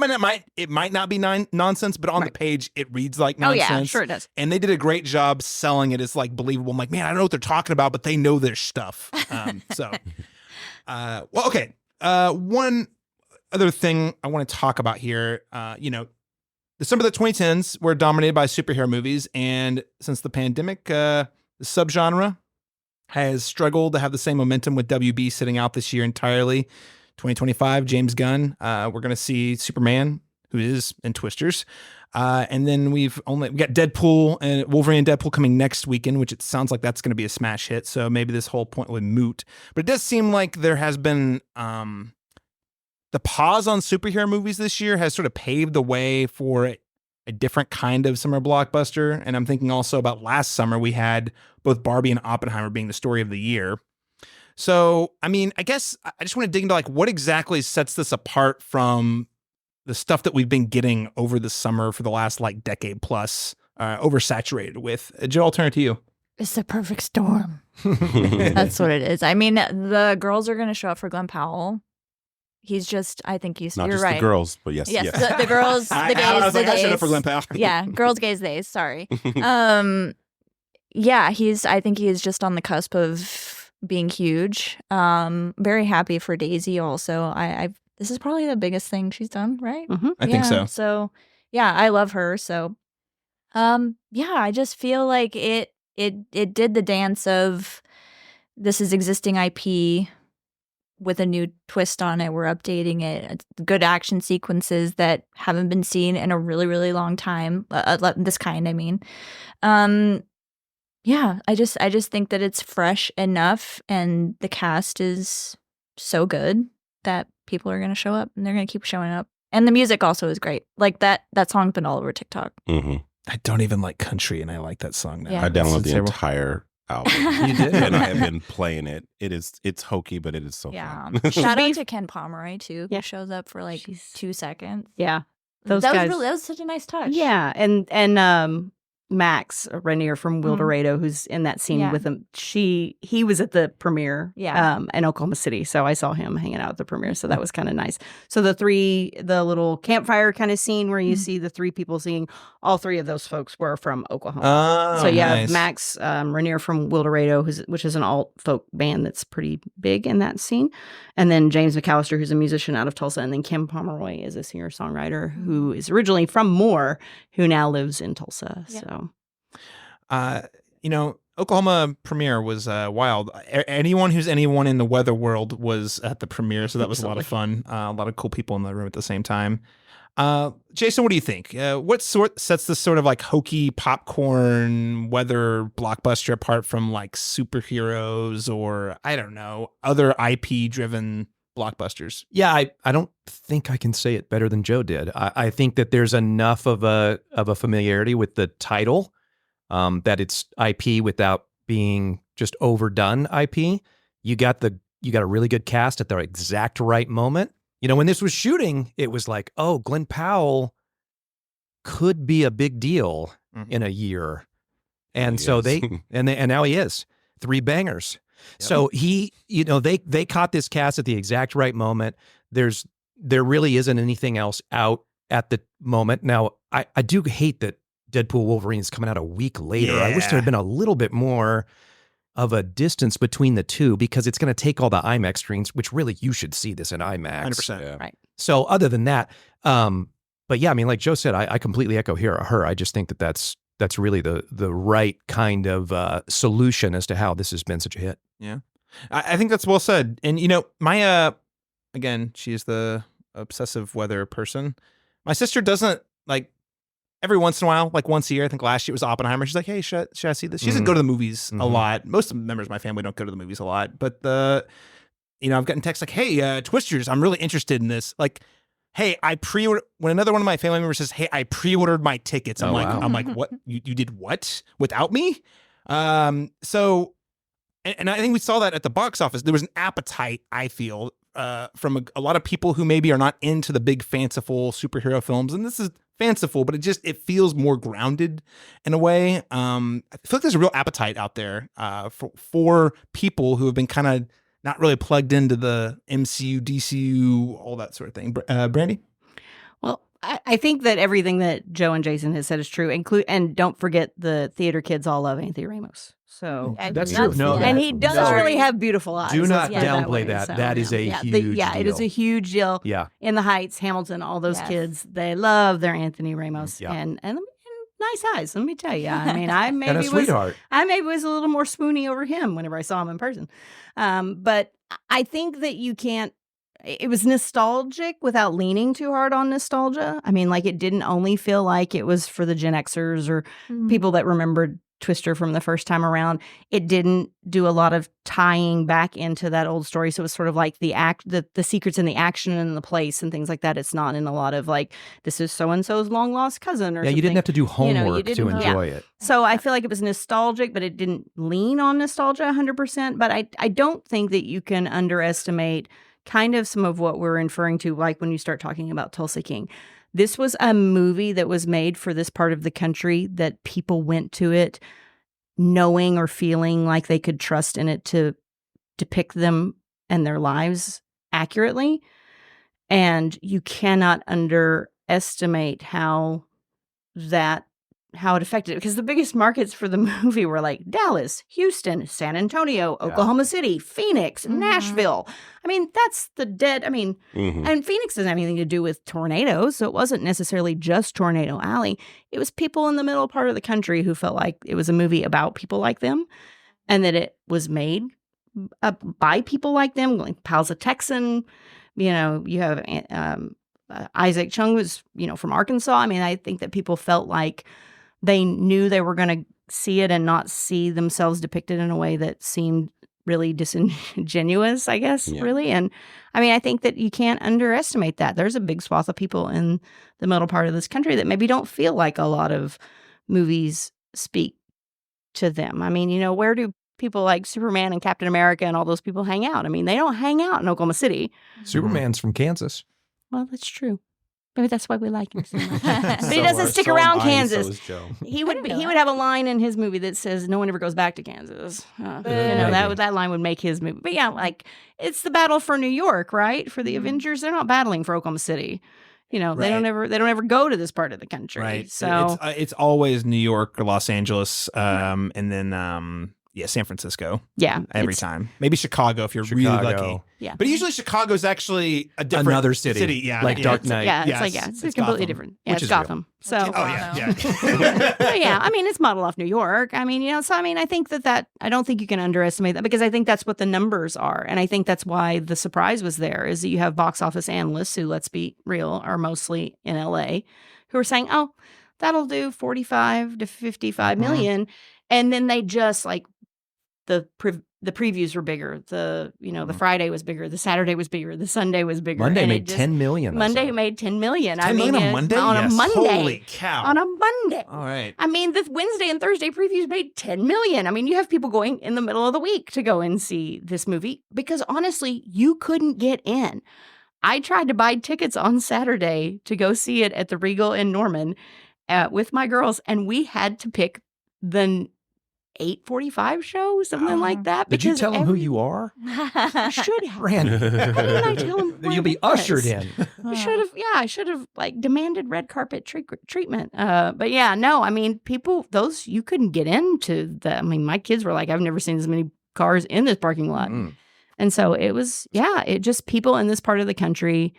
might not be nonsense, but on the Right. page it reads like Oh, nonsense. yeah, sure it does. And they did a great job selling it as like believable. I'm like, man, I don't know what they're talking about, but they know their stuff. Well, okay. One other thing I want to talk about here, December of the 2010s were dominated by superhero movies, and since the pandemic, the subgenre has struggled to have the same momentum with WB sitting out this year entirely. 2025, James Gunn. We're going to see Superman, who is in Twisters. And then we got Deadpool and Wolverine and Deadpool coming next weekend, which it sounds like that's going to be a smash hit. So maybe this whole point would moot. But it does seem like there has been the pause on superhero movies this year has sort of paved the way for a different kind of summer blockbuster. And I'm thinking also about last summer, we had both Barbie and Oppenheimer being the story of the year. So, I mean, I guess I just want to dig into like what exactly sets this apart from the stuff that we've been getting over the summer for the last like decade plus, oversaturated with. Joe, I'll turn it to you. It's the perfect storm. That's what it is. I mean, the girls are going to show up for Glenn Powell. He's just, I think he's, Not you're just right. the girls, but yes. Yes, the girls, the gays, I was the like, I showed days. up for Glenn Powell. Yeah, girls, gays, days. Sorry. Yeah, I think he is just on the cusp of being huge. Very happy for Daisy also. This is probably the biggest thing she's done, right? Mm-hmm. I think so. So yeah, I love her. So yeah, I just feel like it did the dance of this is existing IP with a new twist on it. We're updating it. It's good action sequences that haven't been seen in a really, really long time. This kind, I mean. Yeah, I just think that it's fresh enough and the cast is so good that people are going to show up and they're going to keep showing up. And the music also is great. Like that song's been all over TikTok. Mm-hmm. I don't even like country, and I like that song now. Yeah. I downloaded It's the terrible. entire album. You did? And I have been playing it. It's hokey, but it is so Yeah. fun. Shout out to Ken Pomeroy too, who Yeah. shows up for like 2 seconds. Yeah. That Those was such a nice touch. Yeah, and Max Rainier from Wildorado, who's in that scene Yeah. with him. He was at the premiere, Yeah. in Oklahoma City, so I saw him hanging out at the premiere. So that was kind of nice. So the little campfire kind of scene where you see the three people singing, all three of those folks were from Oklahoma. Oh, So yeah, nice. Max Rainier from Wildorado, which is an alt folk band that's pretty big in that scene, and then James McAllister, who's a musician out of Tulsa, and then Kim Pomeroy is a singer songwriter who is originally from Moore, who now lives in Tulsa. Yeah. So Oklahoma premiere was wild. Anyone who's anyone in the weather world was at the premiere, so that was a lot of fun. A lot of cool people in the room at the same time. Jason, what do you think? What sets this sort of like hokey popcorn weather blockbuster apart from like superheroes or I don't know, other IP driven blockbusters? Yeah, I don't think I can say it better than Joe did. I think that there's enough of a familiarity with the title that it's IP without being just overdone IP. You got a really good cast at the exact right moment. When this was shooting, it was like, oh, Glenn Powell could be a big deal in a year. And so and now he is 3 bangers. Yep. So they caught this cast at the exact right moment. There really isn't anything else out at the moment. Now, I do hate that Deadpool Wolverine is coming out a week later. Yeah. I wish there had been a little bit more of a distance between the two because it's going to take all the IMAX screens, which really you should see this in IMAX. 100%. Yeah. right. So other than that, but yeah, I mean, like Joe said, I completely echo her. I just think that's really the right kind of solution as to how this has been such a hit. Yeah. I think that's well said. And, my, again, she's the obsessive weather person. My sister doesn't like every once in a while, like once a year, I think last year it was Oppenheimer. She's like, hey, should I see this? She doesn't go to the movies a lot. Most of the members of my family don't go to the movies a lot. But I've gotten texts like, hey, Twisters, I'm really interested in this. Like, hey, I pre-ordered, when another one of my family members says, hey, I pre-ordered my tickets. I'm like, what? You did what? Without me? So, and I think we saw that at the box office. There was an appetite, I feel, from a lot of people who maybe are not into the big fanciful superhero films. And this is fanciful, but it feels more grounded in a way. I feel like there's a real appetite out there for people who have been kind of not really plugged into the MCU, DCU, all that sort of thing. Brandy? Well, I think that everything that Joe and Jason has said is true. And don't forget the theater kids all love Anthony Ramos. So That's true. No, and he does really have beautiful eyes. Do not Let's put it downplay way. that. So, That is a huge it is deal. a huge deal. Yeah. In the Heights, Hamilton, all those Yes. kids, they love their Anthony Ramos. Yeah. And nice eyes, let me tell you. I mean, I And a maybe sweetheart. was a little more swoony over him whenever I saw him in person. But I think that you can't. It was nostalgic without leaning too hard on nostalgia. I mean, like it didn't only feel like it was for the Gen Xers or people that remembered Twister from the first time around. It didn't do a lot of tying back into that old story. So it was sort of like the secrets in the action and the place and things like that. It's not in a lot of like, this is so-and-so's long lost cousin or Yeah, something. you didn't have to do You homework to didn't- enjoy it. So I feel like it was nostalgic, but it didn't lean on nostalgia 100%. But I don't think that you can underestimate kind of some of what we're inferring to, like when you start talking about Tulsa King. This was a movie that was made for this part of the country that people went to it knowing or feeling like they could trust in it to depict them and their lives accurately. And you cannot underestimate how it affected it, because the biggest markets for the movie were like Dallas, Houston, San Antonio, Oklahoma City, Phoenix, Nashville. I mean, that's the dead. I mean, and Phoenix doesn't have anything to do with tornadoes, so it wasn't necessarily just Tornado Alley. It was people in the middle part of the country who felt like it was a movie about people like them, and that it was made by people like them, like Pal's a Texan. You know, you have Isaac Chung was, from Arkansas. I mean, I think that people felt like they knew they were going to see it and not see themselves depicted in a way that seemed really disingenuous, I guess, really. And I mean, I think that you can't underestimate that. There's a big swath of people in the middle part of this country that maybe don't feel like a lot of movies speak to them. I mean, where do people like Superman and Captain America and all those people hang out? I mean, they don't hang out in Oklahoma City. Superman's from Kansas. Well, that's true. Maybe that's why we like him so much. But he So doesn't are- stick so am around I, and Kansas. so is Joe. He would have a line in his movie that says, "No one ever goes back to Kansas." That line would make his movie. But yeah, like it's the battle for New York, right? For the Avengers, they're not battling for Oklahoma City. They don't ever go to this part of the country. Right. So it's always New York or Los Angeles, and then San Francisco. yeah, Every time. Maybe Chicago if you're really lucky. Yeah. But usually Chicago's actually a different Another city. Yeah. Like yeah. Dark Knight. Yeah, Yes, it's it's completely Gotham, different. Yeah, which it's is real. Gotham. So Oh yeah. But yeah, I mean, it's modeled off New York. I mean, so I mean, I think that I don't think you can underestimate that, because I think that's what the numbers are. And I think that's why the surprise was there, is that you have box office analysts who, let's be real, are mostly in LA, who are saying, oh, that'll do 45 to 55 million. And then they just like the previews were bigger. The Friday was bigger. The Saturday was bigger. The Sunday was bigger. Monday and made 10 million. Monday made 10 million. 10 million on Monday? On Yes. a Monday. Holy cow. On a Monday. All right. I mean, the Wednesday and Thursday previews made 10 million. I mean, you have people going in the middle of the week to go and see this movie, because honestly, you couldn't get in. I tried to buy tickets on Saturday to go see it at the Regal in Norman with my girls, and we had to pick the 8:45 show, something like that. Did you tell them who you are? I should have. Randy. Why didn't I tell them? You'll be ushered in. I should have. Yeah, I should have like demanded red carpet treatment. But yeah, no. I mean, you couldn't get into the. I mean, my kids were like, I've never seen as many cars in this parking lot, and so it was. Yeah, it just people in this part of the country.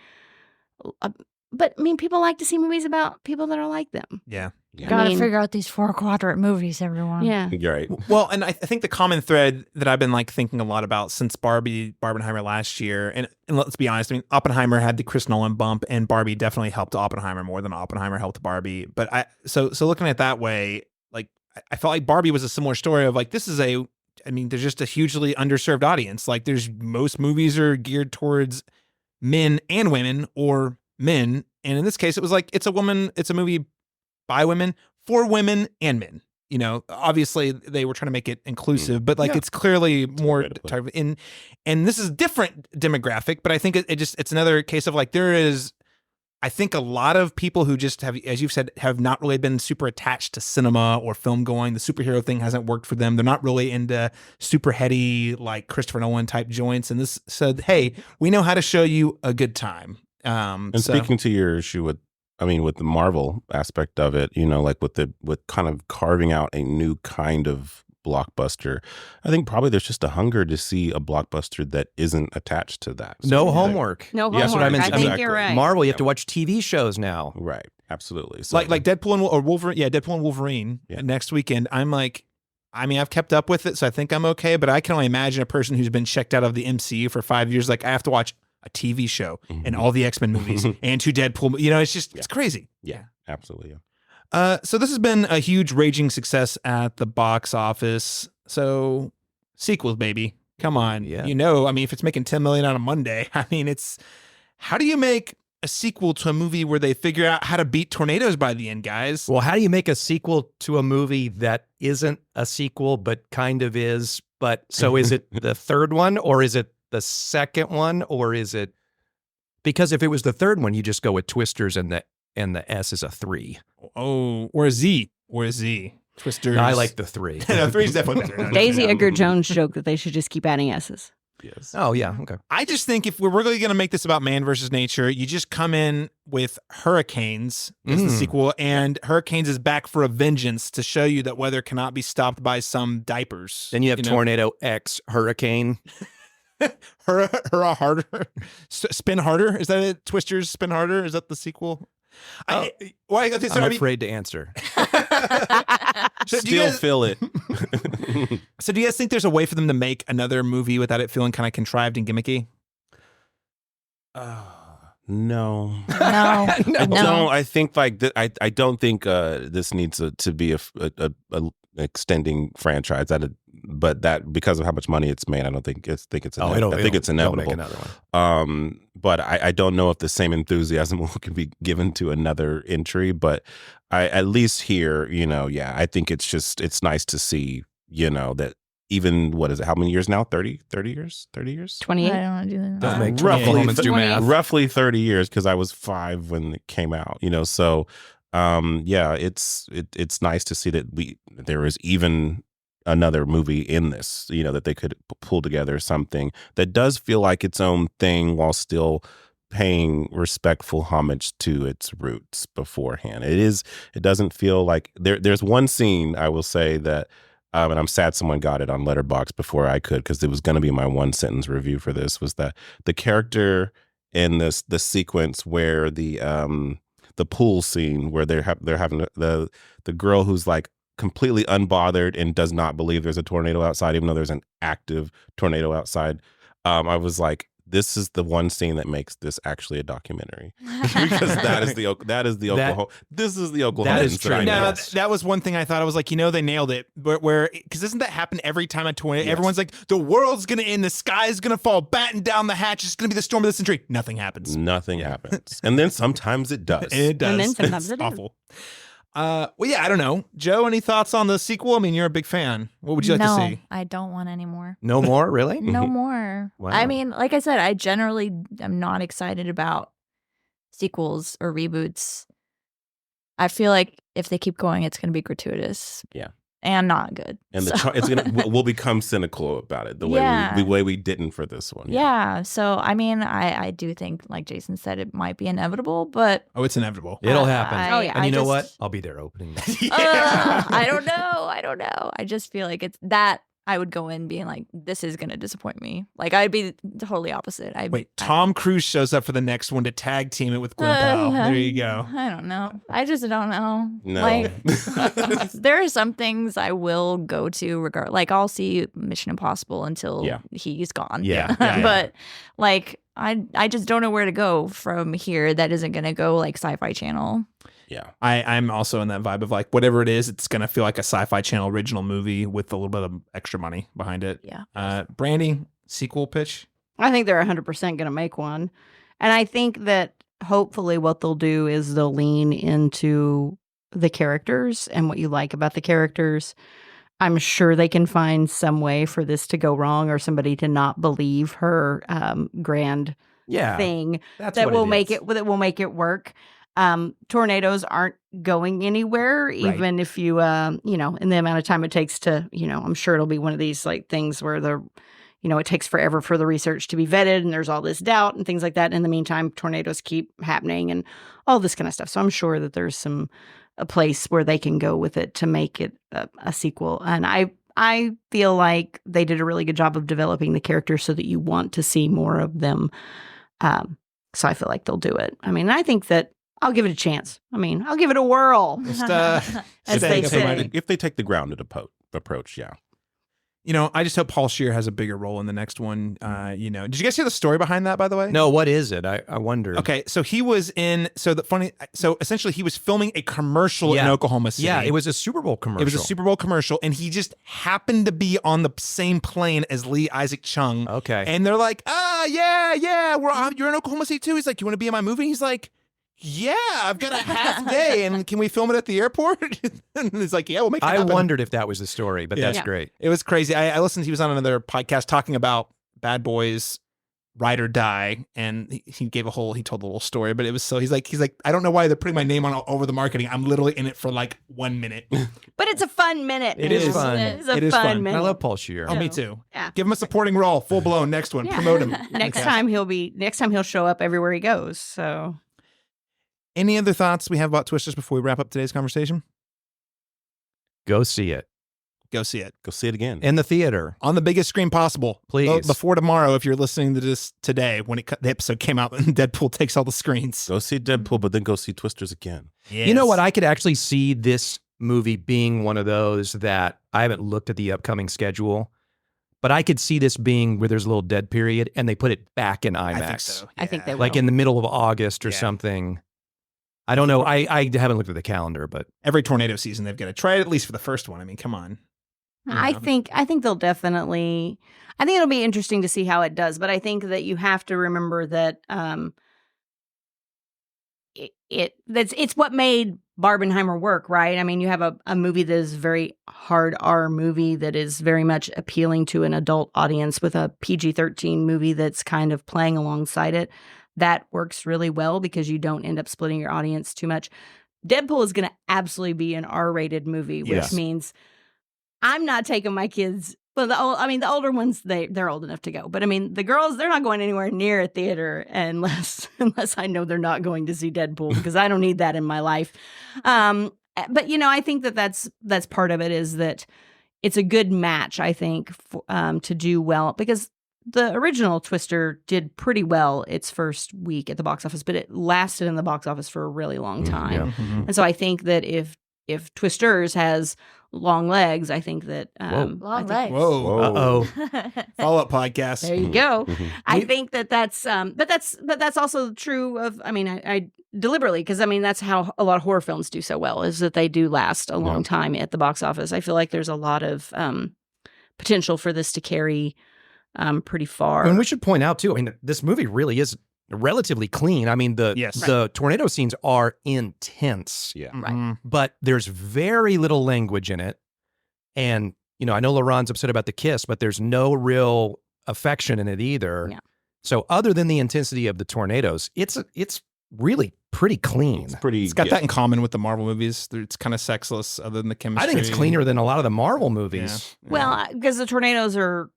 But I mean, people like to see movies about people that are like them. Yeah. Gotta figure out these 4-quadrant movies, everyone. Yeah. You're right. Well, and I think the common thread that I've been like thinking a lot about since Barbenheimer last year, and let's be honest, I mean, Oppenheimer had the Chris Nolan bump, and Barbie definitely helped Oppenheimer more than Oppenheimer helped Barbie. But so looking at it that way, like I felt like Barbie was a similar story of like, there's just a hugely underserved audience. Like most movies are geared towards men and women, or men. And in this case, it was like, it's a movie by women, for women and men. Obviously they were trying to make it inclusive, but like it's clearly more and this is different demographic, but I think it's another case of like, there is, I think, a lot of people who just have, as you've said, have not really been super attached to cinema or film going. The superhero thing hasn't worked for them. They're not really into super heady, like Christopher Nolan type joints. And this said, hey, we know how to show you a good time. Speaking to your issue with the Marvel aspect of it, like with kind of carving out a new kind of blockbuster, I think probably there's just a hunger to see a blockbuster that isn't attached to that. No homework. No That's what I homework. meant. I think you're right. Marvel, you have to watch TV shows now. Right. Absolutely. So, like Deadpool or Wolverine. Yeah, Deadpool and Wolverine Yeah. next weekend. I'm like, I mean, I've kept up with it, so I think I'm okay. But I can only imagine a person who's been checked out of the MCU for 5 years. Like, I have to watch a TV show and all the X-Men movies and 2 Deadpool. You know, it's just it's crazy. yeah, absolutely. So this has been a huge raging success at the box office. So sequels, baby. Come on. Yeah. You know, I mean, if it's making 10 million on a Monday, I mean, it's how do you make a sequel to a movie where they figure out how to beat tornadoes by the end, guys? Well, how do you make a sequel to a movie that isn't a sequel but kind of is? But so is it the third one or is it the second one or is it because if it was the third one, you just go with Twisters and the S is a 3. Oh, or a Z. Twisters. No, I like the 3. No, 3 is definitely better. No, Daisy no. Edgar Jones joked that they should just keep adding S's. Yes. Oh yeah, okay. I just think if we're really going to make this about man versus nature, you just come in with Hurricanes as the sequel, and Hurricanes is back for a vengeance to show you that weather cannot be stopped by some diapers. Then you have Tornado X Hurricane. Hurrah harder, spin harder. Is that it? Twisters spin harder. Is that the sequel? I'm afraid to answer. So do you Still guys- feel it. So do you guys think there's a way for them to make another movie without it feeling kind of contrived and gimmicky? No. No. I No. don't. I think like I don't think this needs to be a extending franchise. But that because of how much money it's made, I don't think it's it's inevitable. Make another one. But I don't know if the same enthusiasm can be given to another entry. But I at least here, I think it's nice to see, that even what is it? How many years now? 30 years? 30 years? 28. I don't want to do that. Doesn't make roughly- moments do math. Roughly 30 years because I was 5 when it came out, so it's nice to see that there is even another movie in this, that they could pull together something that does feel like its own thing while still paying respectful homage to its roots beforehand. It doesn't feel like there's one scene I will say that and I'm sad someone got it on Letterboxd before I could because it was going to be my 1-sentence review for this, was that the character in the sequence where the pool scene where they're having the girl who's like completely unbothered and does not believe there's a tornado outside, even though there's an active tornado outside. I was like, this is the one scene that makes this actually a documentary because that is the Oklahoma. This is the Oklahoma. That is true. No, that was one thing I thought. I was like, they nailed it. Where because doesn't that happen every time a tornado? Yes. Everyone's like, the world's gonna end, the sky's gonna fall, batten down the hatch. It's gonna be the storm of the century. Nothing happens. Nothing happens, and then sometimes it does. It does. And then sometimes It's it does. awful. Well, yeah, I don't know. Joe, any thoughts on the sequel? I mean, you're a big fan. What would you like no, to see? I don't want any more. No more, really? No more. Wow. I mean, like I said, I generally am not excited about sequels or reboots. I feel like if they keep going, it's going to be gratuitous. Yeah. And not good. And So- we'll become cynical about it the Yeah. way we didn't for this one. Yeah. So, I mean, I do think, like Jason said, it might be inevitable, but Oh, it's inevitable. It'll happen. Oh, yeah, And you I know just- what? I'll be there opening night. I don't know. I don't know. I just feel like it's that I would go in being like, this is going to disappoint me. Like, I'd be totally opposite. Wait, Tom Cruise shows up for the next one to tag team it with Gwen Powell. There you go. I don't know. I just don't know. No. Like, there are some things I will go to like I'll see Mission Impossible until Yeah. he's gone. Yeah, yeah. But like I just don't know where to go from here that isn't going to go like Sci-Fi Channel. Yeah. I'm also in that vibe of like whatever it is, it's gonna feel like a Sci-Fi Channel original movie with a little bit of extra money behind it. Yeah. Brandy, sequel pitch. I think they're 100% going to make one. And I think that hopefully what they'll do is they'll lean into the characters and what you like about the characters. I'm sure they can find some way for this to go wrong or somebody to not believe her grand Yeah. thing That's that what will it make is. it will make it work. Tornadoes aren't going anywhere, even if you in the amount of time it takes to, I'm sure it'll be one of these like things where it takes forever for the research to be vetted and there's all this doubt and things like that. In the meantime, tornadoes keep happening and all this kind of stuff. So I'm sure that there's a place where they can go with it to make it a sequel. And I feel like they did a really good job of developing the characters so that you want to see more of them. So I feel like they'll do it. I mean, I think that I'll give it a chance. I mean, I'll give it a whirl. Just, As stay they open-minded. say. If they take the grounded approach, yeah. You know, I just hope Paul Scheer has a bigger role in the next one. You know, did you guys hear the story behind that, by the way? No, what is it? I wonder. Okay, so he was in. So essentially, he was filming a commercial in Oklahoma City. Yeah, it was a Super Bowl commercial. It was a Super Bowl commercial, and he just happened to be on the same plane as Lee Isaac Chung. Okay. And they're like, yeah, you're in Oklahoma City too. He's like, you want to be in my movie? He's like, yeah, I've got a half day, and can we film it at the airport? And he's like, yeah, we'll make it happen. I wondered if that was the story, but that's great. It was crazy. I listened. He was on another podcast talking about Bad Boys, Ride or Die, and he told a little story. But it was he's like, I don't know why they're putting my name on all over the marketing. I'm literally in it for like 1 minute. But it's a fun minute. It is fun. It's It a is fun fun. minute. I love Paul Scheer. Oh, me too. Yeah. Give him a supporting role, full blown. Next one, Yeah. promote him. Next time he'll show up everywhere he goes. So Any other thoughts we have about Twisters before we wrap up today's conversation? Go see it Go see it Go see it again. in the theater. on the biggest screen possible. Please. Before tomorrow, if you're listening to this today, when the episode came out and Deadpool takes all the screens. Go see Deadpool, but then go see Twisters again. You know what? I could actually see this movie being one of those that I haven't looked at the upcoming schedule, but I could see this being where there's a little dead period and they put it back in IMAX. I think so. I think they will. Like in the middle of August or Yeah. something. I don't know. I haven't looked at the calendar, but Every tornado season, they've got to try it at least for the first one. I mean, come on. I think they'll definitely. I think it'll be interesting to see how it does, but I think that you have to remember that it's what made Barbenheimer work, right? I mean, you have a movie that is very hard R movie that is very much appealing to an adult audience with a PG-13 movie that's kind of playing alongside it. That works really well because you don't end up splitting your audience too much. Deadpool is going to absolutely be an R-rated movie, which Yes. means I'm not taking my kids. Well, the older ones, they're old enough to go. But I mean, the girls, they're not going anywhere near a theater unless I know they're not going to see Deadpool because I don't need that in my life. But I think that's part of it is that it's a good match. I think to do well because the original Twister did pretty well its first week at the box office, but it lasted in the box office for a really long time. And so I think that if Twisters has long legs, I think that Long legs. Whoa. uh-oh. Follow-up podcast. There you go. I think that's but that's also true of. I mean, I deliberately because I mean that's how a lot of horror films do so well is that they do last a long time at the box office. I feel like there's a lot of potential for this to carry pretty far. And we should point out too, I mean, this movie really is relatively clean. I mean, the tornado scenes are intense. Yeah. Right. But there's very little language in it. And, I know LaRon's upset about the kiss, but there's no real affection in it either. Yeah. So other than the intensity of the tornadoes, it's really pretty clean. It's pretty. It's got that in common with the Marvel movies. It's kind of sexless other than the chemistry. I think it's cleaner than a lot of the Marvel movies. Yeah. Well, because the tornadoes are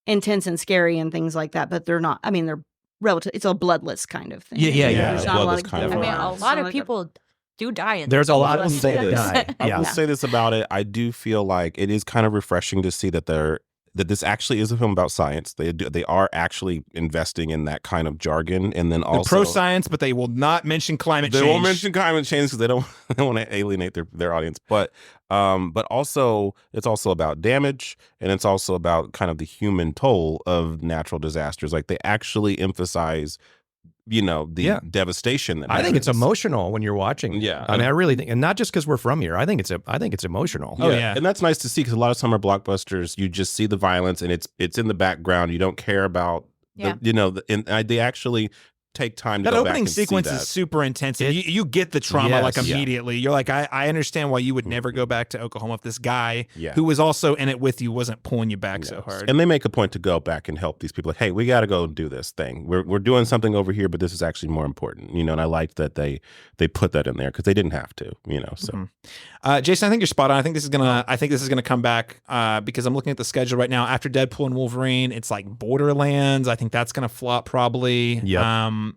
intense and scary and things like that, but they're not. I mean, they're relative. It's a bloodless kind of thing. Yeah. There's not a lot Bloodless of kind of I mean, Yeah. a lot of people do die in There's a lot will of say people this. that die. I Yeah. will say this about it. I do feel like it is kind of refreshing to see that this actually is a film about science. They are actually investing in that kind of jargon, and then They're also pro-science, but they will not mention climate change. They won't mention climate change because they don't want to alienate their audience. But also it's also about damage, and it's also about kind of the human toll of natural disasters. Like they actually emphasize, the devastation that I think it's happens. emotional when you're watching. Yeah. I mean, I really think, and not just because we're from here. I think it's emotional. Oh, yeah. And that's nice to see because a lot of summer blockbusters, you just see the violence and it's in the background. You don't care about they actually take time to That go back opening and see sequence that. is super intense. You get the trauma like Yes. immediately. You're like, I understand why you would never go back to Oklahoma if this guy Yeah. who was also in it with you wasn't pulling you back so Yes. hard. And they make a point to go back and help these people. Like, hey, we got to go do this thing. We're doing something over here, but this is actually more important. And I liked that they put that in there because they didn't have to. So Jason, I think you're spot on. I think this is gonna come back because I'm looking at the schedule right now. After Deadpool and Wolverine, it's like Borderlands. I think that's gonna flop probably. Yep.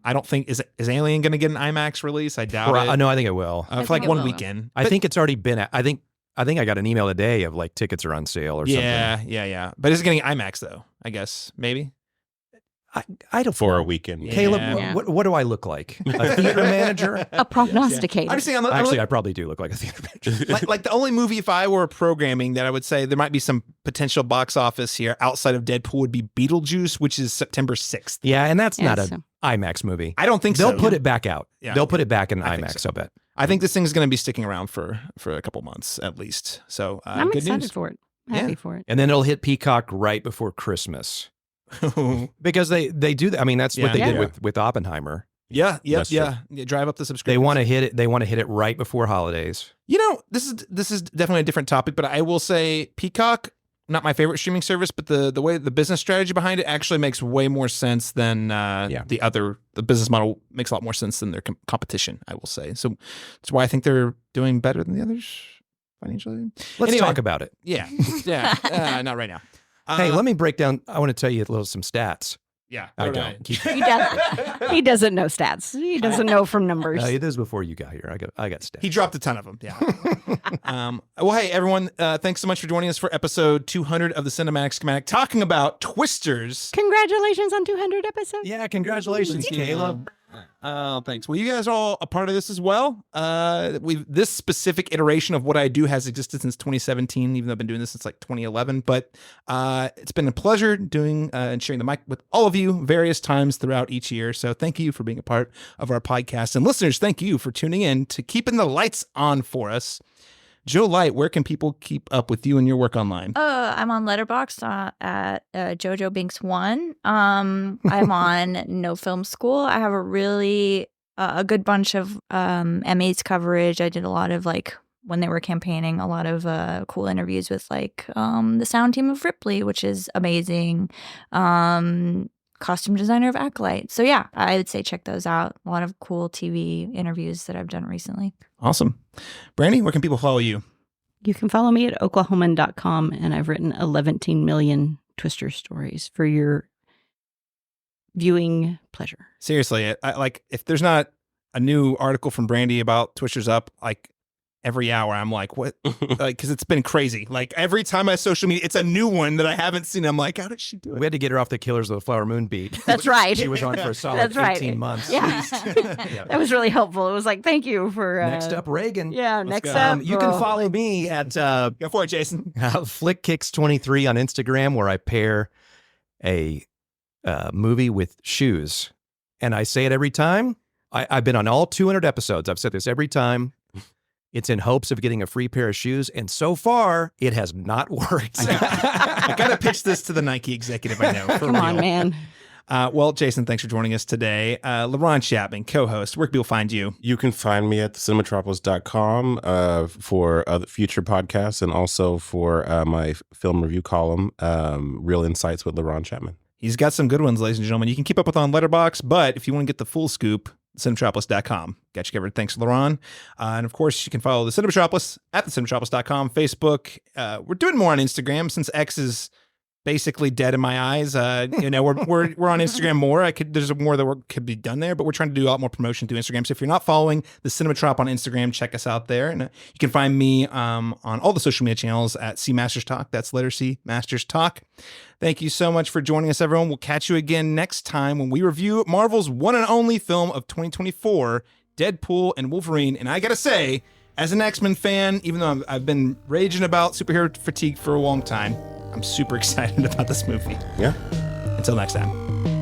I don't think is Alien gonna get an IMAX release? I doubt it. No, I think it will. For like think it one will. weekend. I think it's already been. I think I got an email today of like tickets are on sale or something. Yeah. But is it getting IMAX though? I guess maybe. I don't for a weekend. Yeah. Caleb, Yeah. what do I look like? A theater manager? A prognosticator. I'm just saying, Actually, I probably do look like a theater manager. like the only movie, if I were programming, that I would say there might be some potential box office here outside of Deadpool would be Beetlejuice, which is September 6th. Yeah, and that's not Yes. an IMAX movie. I don't think They'll so. put it back out. Yeah. They'll put it back in I think IMAX, so. I'll bet. I think this thing's going to be sticking around for a couple months at least. So I'm good excited news. for it. Yeah. Happy for it. And then it'll hit Peacock right before Christmas. Because they do that. I mean, that's what they Yeah. did with Oppenheimer. yeah. That's true. Yeah. Drive up the subscription. They want to hit it. They want to hit it right before holidays. You know, this is definitely a different topic, but I will say Peacock, not my favorite streaming service, but the way the business strategy behind it actually makes way more sense than the business model makes a lot more sense than their competition, I will say. So that's why I think they're doing better than the others financially. Let's Anyway. talk about it. Yeah. Not right now. Hey, let me break down. I want to tell you some stats. Yeah. I all don't. right. He doesn't know stats. He doesn't know from numbers. This was before you got here. I got stats. He dropped a ton of them. Yeah. Well, hey, everyone. Thanks so much for joining us for episode 200 of the Cinematic Schematic, talking about Twisters. Congratulations on 200 episodes. Yeah, congratulations, Caleb. Oh, thanks. Well, you guys are all a part of this as well. This specific iteration of what I do has existed since 2017, even though I've been doing this since like 2011. But it's been a pleasure doing and sharing the mic with all of you various times throughout each year. So thank you for being a part of our podcast. And listeners, thank you for tuning in to keeping the lights on for us. Joe Light, where can people keep up with you and your work online? I'm on Letterboxd at Jojo Binks 1. I'm on No Film School. I have a really a good bunch of Emmys coverage. I did a lot of when they were campaigning, a lot of cool interviews with the sound team of Ripley, which is amazing. Costume designer of Acolyte. So yeah, I would say check those out. A lot of cool TV interviews that I've done recently. Awesome. Brandy, where can people follow you? You can follow me at oklahoman.com, and I've written 11 million Twister stories for your viewing pleasure. Seriously, if there's not a new article from Brandy about Twisters up, every hour, I'm like, what? Because it's been crazy. Every time I social media, it's a new one that I haven't seen. I'm like, how did she do it? We had to get her off the Killers of the Flower Moon beat. That's right. She was on for a solid That's right. 18 months. Yeah. That was really helpful. It was thank you for... Next up, Reagan. Yeah, next go. up. You can follow me at Go for it, Jason. FlickKicks23 on Instagram, where I pair a movie with shoes. And I say it every time. I've been on all 200 episodes. I've said this every time. It's in hopes of getting a free pair of shoes, and so far, it has not worked. I got to pitch this to the Nike executive I know. For Come on, real. man. Well, Jason, thanks for joining us today. LeBron Chapman, co-host. Where can people find you? You can find me at cinematropolis.com for other future podcasts and also for my film review column, Real Insights with LeBron Chapman. He's got some good ones, ladies and gentlemen. You can keep up with on Letterboxd, but if you want to get the full scoop, cinematropolis.com. Got you covered. Thanks, Laron. And of course, you can follow the Cinematropolis at cinematropolis.com, Facebook. We're doing more on Instagram since X is basically dead in my eyes. We're on Instagram more. There's more that work could be done there, but we're trying to do a lot more promotion through Instagram. So if you're not following the Cinematrop on Instagram, check us out there. And you can find me on all the social media channels at C Masters Talk. That's letter C Masters Talk. Thank you so much for joining us, everyone. We'll catch you again next time when we review Marvel's one and only film of 2024, Deadpool and Wolverine. And I gotta say, as an X-Men fan, even though I've been raging about superhero fatigue for a long time, I'm super excited about this movie. Yeah. Until next time.